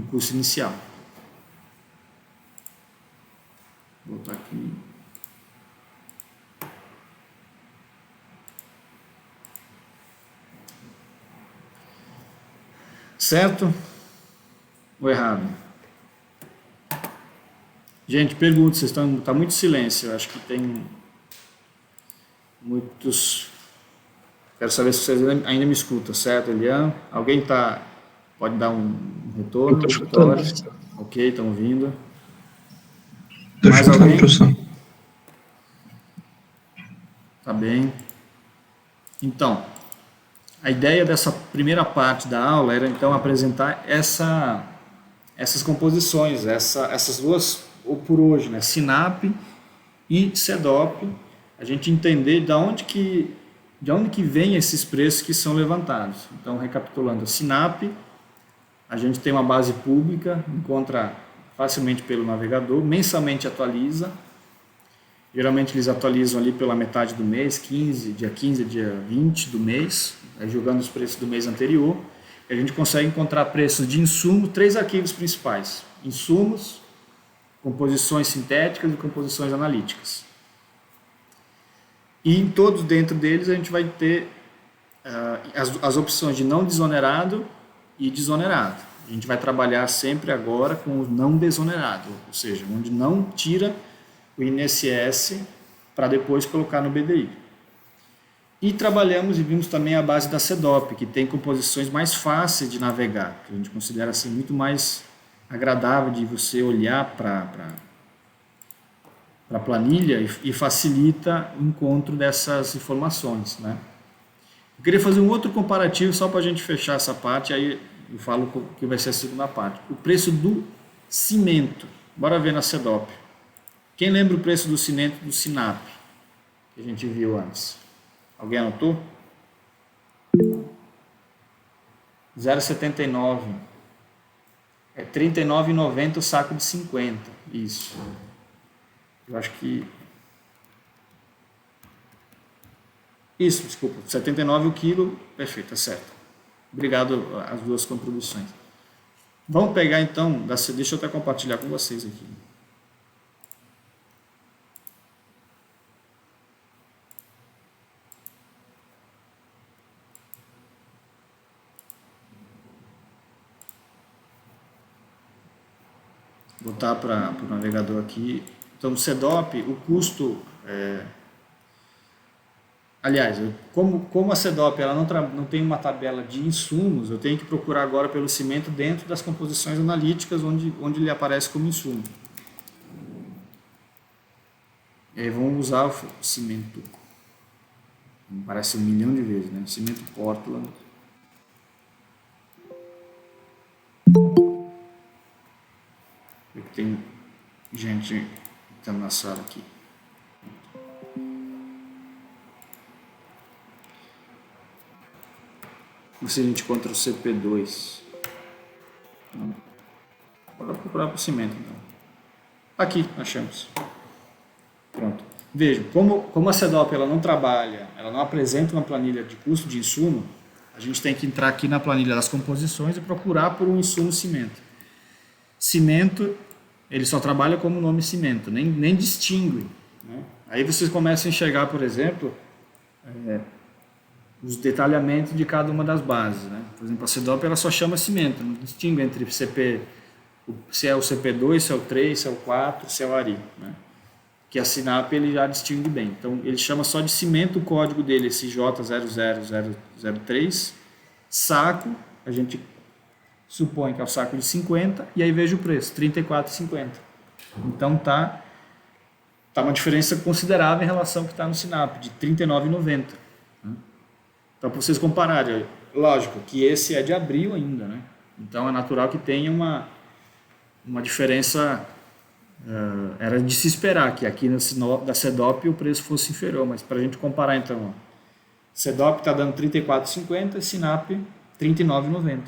custo inicial. Vou botar aqui. Certo ou errado? Gente, pergunta, tá muito silêncio, eu acho que tem muitos. Quero saber se vocês ainda me escutam, certo, Elian? Alguém pode dar um retorno? Eu estou escutando, professor. Ok, estão ouvindo. Estou escutando, professor. Tá bem. Então, a ideia dessa primeira parte da aula era então apresentar essas composições, essas duas, ou por hoje, né, Sinap e CEDOP, a gente entender de onde que vem esses preços que são levantados. Então, recapitulando, a Sinap, a gente tem uma base pública, encontra facilmente pelo navegador, mensalmente atualiza. Geralmente eles atualizam ali pela metade do mês, dia 15, dia 20 do mês, jogando os preços do mês anterior. E a gente consegue encontrar preços de insumo, 3 arquivos principais: insumos, composições sintéticas e composições analíticas. E em todos dentro deles a gente vai ter as opções de não desonerado e desonerado. A gente vai trabalhar sempre agora com o não desonerado, ou seja, onde não tira o INSS para depois colocar no BDI. E trabalhamos e vimos também a base da CEDOP, que tem composições mais fáceis de navegar, que a gente considera assim muito mais agradável de você olhar para a planilha e facilita o encontro dessas informações, né? Eu queria fazer um outro comparativo só para a gente fechar essa parte, aí eu falo que vai ser a segunda parte. O preço do cimento. Bora ver na CEDOP. Quem lembra o preço do cimento do Sinap, que a gente viu antes? Alguém anotou? 0,79. É R$ 39,90 o saco de 50. Isso. Eu acho que... Isso, desculpa. 79 o quilo. Perfeito, tá certo. Obrigado às duas contribuições. Vamos pegar então, deixa eu até compartilhar com vocês aqui. Vou botar para o navegador aqui. Então, no CEDOP, o custo... Aliás, como a CEDOP ela não tem uma tabela de insumos, eu tenho que procurar agora pelo cimento dentro das composições analíticas onde ele aparece como insumo. E aí vamos usar o cimento. Aparece 1 milhão de vezes, né? Cimento Portland. Tem gente entrando na sala aqui. Se a gente encontra o CP2. Bora procurar para o cimento então. Aqui, achamos. Pronto. Vejam, como a CEDOP ela não trabalha, ela não apresenta uma planilha de custo de insumo, a gente tem que entrar aqui na planilha das composições e procurar por um insumo cimento. Cimento, ele só trabalha como nome cimento, nem distingue, né? Aí vocês começam a enxergar, por exemplo, os detalhamentos de cada uma das bases, né? Por exemplo, a CEDOP ela só chama cimento, não distingue entre se é o CP2, se é o 3, se é o 4, se é o ARI, né? Que a Sinap ele já distingue bem. Então ele chama só de cimento, o código dele é J00003, saco, a gente supõe que é o saco de 50, e aí veja o preço, R$ 34,50. Então tá uma diferença considerável em relação ao que está no Sinap, de R$ 39,90. Então, para vocês compararem, lógico que esse é de abril ainda, né? Então é natural que tenha uma diferença, era de se esperar que aqui da CEDOP o preço fosse inferior, mas para a gente comparar então, CEDOP está dando R$ 34,50 e Sinap R$ 39,90.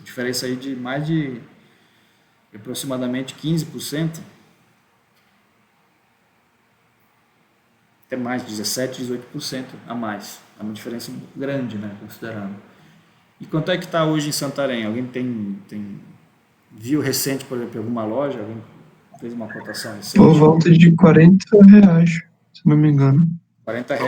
Diferença aí de mais de aproximadamente 15%, até mais, 17%, 18% a mais. É uma diferença grande, né, considerando. E quanto é que está hoje em Santarém? Alguém viu recente, por exemplo, alguma loja? Alguém fez uma cotação recente? Por volta de R$ 40, se não me engano. R$ 40.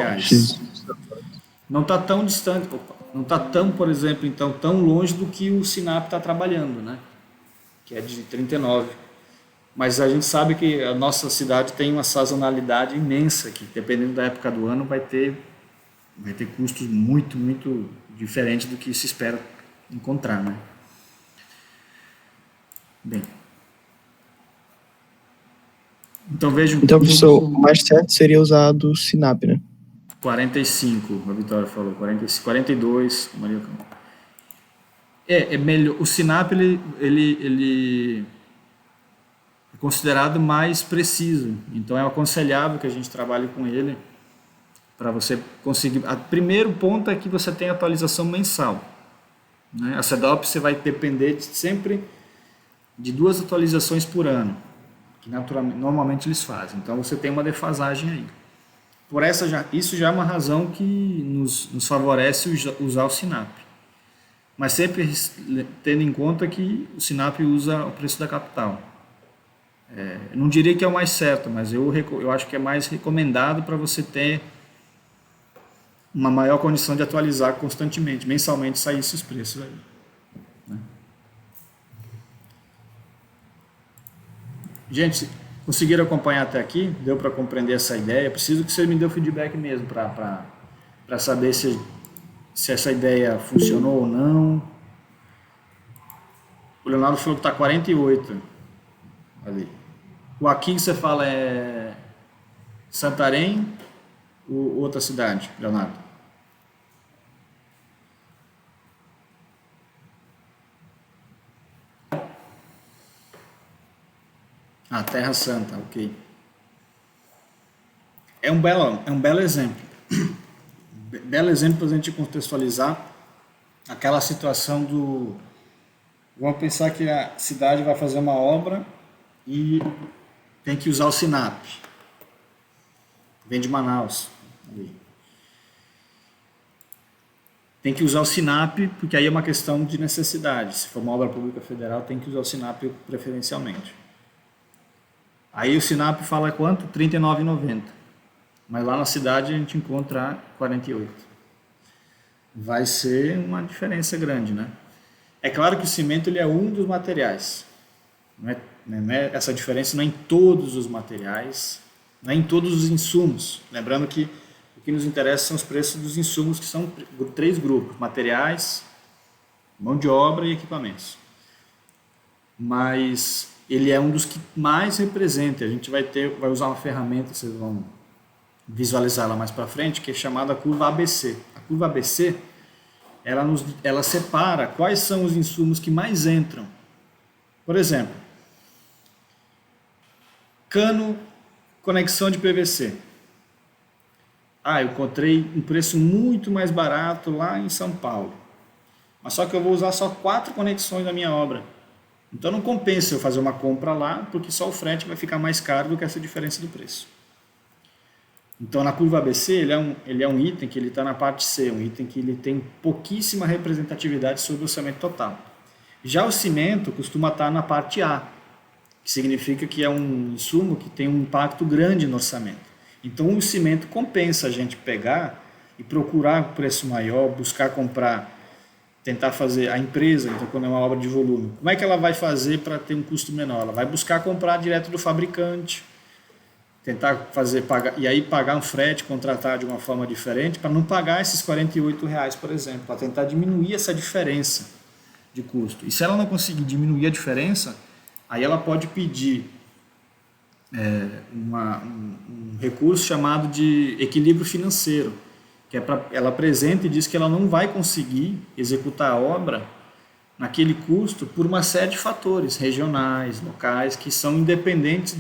Não está tão distante, não está tão, por exemplo, então, tão longe do que o Sinap está trabalhando, né? Que é de 39. Mas a gente sabe que a nossa cidade tem uma sazonalidade imensa, que dependendo da época do ano vai ter custos muito, muito diferentes do que se espera encontrar, né? Bem. Então vejo... Então, professor, o mais certo seria usar do Sinap, né? 45, a Vitória falou, 45, 42, Maria Campo. É melhor, o Sinap ele é considerado mais preciso, então é aconselhável que a gente trabalhe com ele para você conseguir. O primeiro ponto é que você tem atualização mensal, né? A CEDOP você vai depender sempre de 2 atualizações por ano, que normalmente eles fazem, então você tem uma defasagem aí. Por isso já é uma razão que nos favorece usar o Sinap. Mas sempre tendo em conta que o Sinap usa o preço da capital. Eu não diria que é o mais certo, mas eu acho que é mais recomendado para você ter uma maior condição de atualizar constantemente, mensalmente sair esses preços aí, né? Gente, conseguiram acompanhar até aqui? Deu para compreender essa ideia? Preciso que você me dê o feedback mesmo para saber se essa ideia funcionou ou não. O Leonardo falou que está 48 ali. O aqui que você fala é Santarém ou outra cidade, Leonardo? Ah, Terra Santa, ok. É um belo exemplo. Belo exemplo para a gente contextualizar aquela situação do... Vamos pensar que a cidade vai fazer uma obra e tem que usar o SINAP. Vem de Manaus. Tem que usar o SINAP, porque aí é uma questão de necessidade. Se for uma obra pública federal, tem que usar o SINAP preferencialmente. Aí o SINAP fala quanto? R$ 39,90. Mas lá na cidade a gente encontra R$ 48. Vai ser uma diferença grande, né? É claro que o cimento ele é um dos materiais. Essa diferença não é em todos os materiais, não é em todos os insumos. Lembrando que o que nos interessa são os preços dos insumos, que são 3 grupos: materiais, mão de obra e equipamentos. Mas ele é um dos que mais representa. A gente vai usar uma ferramenta, vocês vão visualizar lá mais para frente, que é chamada curva ABC. A curva ABC, ela separa quais são os insumos que mais entram. Por exemplo, cano, conexão de PVC. Eu encontrei um preço muito mais barato lá em São Paulo. Mas só que eu vou usar só 4 conexões na minha obra. Então não compensa eu fazer uma compra lá, porque só o frete vai ficar mais caro do que essa diferença do preço. Então na curva ABC ele é um item que ele está na parte C, um item que ele tem pouquíssima representatividade sobre o orçamento total. Já o cimento costuma estar na parte A, que significa que é um insumo que tem um impacto grande no orçamento. Então o cimento compensa a gente pegar e procurar um preço maior, buscar comprar, tentar fazer a empresa, então quando é uma obra de volume, como é que ela vai fazer para ter um custo menor? Ela vai buscar comprar direto do fabricante, tentar pagar, e aí pagar um frete, contratar de uma forma diferente, para não pagar esses R$ 48,00, por exemplo, para tentar diminuir essa diferença de custo. E se ela não conseguir diminuir a diferença, aí ela pode pedir um recurso chamado de equilíbrio financeiro, que ela apresenta e diz que ela não vai conseguir executar a obra naquele custo por uma série de fatores regionais, locais, que são independentes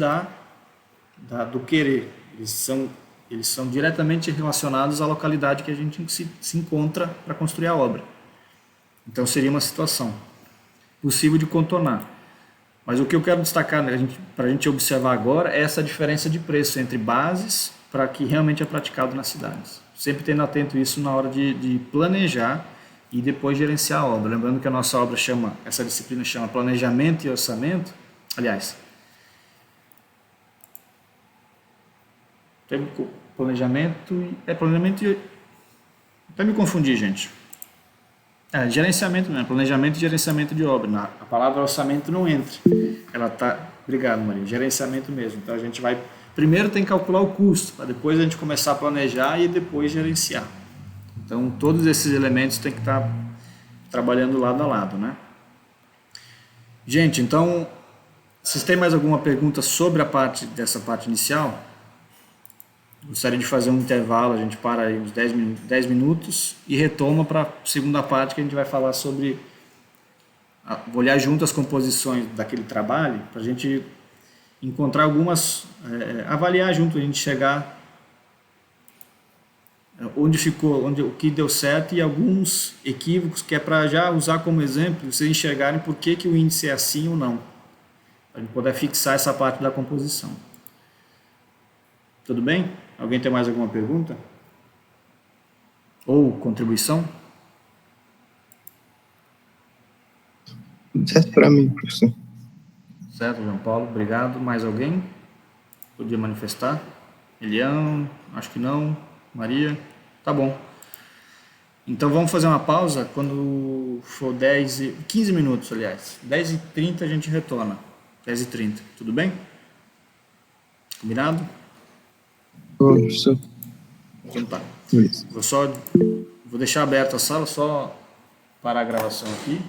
do querer. Eles são diretamente relacionados à localidade que a gente se encontra para construir a obra. Então seria uma situação possível de contornar. Mas o que eu quero destacar para a gente observar agora é essa diferença de preço entre bases para que realmente é praticado nas cidades. Sempre tendo atento isso na hora de planejar e depois gerenciar a obra. Lembrando que a nossa obra essa disciplina chama Planejamento e Orçamento. Aliás, planejamento e... Até me confundir, gente. Gerenciamento mesmo, planejamento e gerenciamento de obra. A palavra orçamento não entra. Obrigado, Maria. Gerenciamento mesmo. Então a gente vai... Primeiro tem que calcular o custo, para depois a gente começar a planejar e depois gerenciar. Então todos esses elementos têm que estar trabalhando lado a lado, né? Gente, então, vocês têm mais alguma pergunta sobre dessa parte inicial? Gostaria de fazer um intervalo, a gente para aí uns 10 minutos e retoma para a segunda parte, que a gente vai falar sobre olhar junto as composições daquele trabalho, para a gente encontrar avaliar junto, a gente chegar o que deu certo e alguns equívocos, que é para já usar como exemplo, vocês enxergarem por que o índice é assim ou não, para a gente poder fixar essa parte da composição. Tudo bem? Alguém tem mais alguma pergunta? Ou contribuição? Certo para mim, professor. Certo, João Paulo, obrigado. Mais alguém? Podia manifestar? Elião? Acho que não. Maria? Tá bom. Então vamos fazer uma pausa quando for 15 minutos, aliás. 10h30 a gente retorna. 10h30, tudo bem? Combinado? Professor. Então tá. Isso. Vou deixar aberta a sala, só parar a gravação aqui.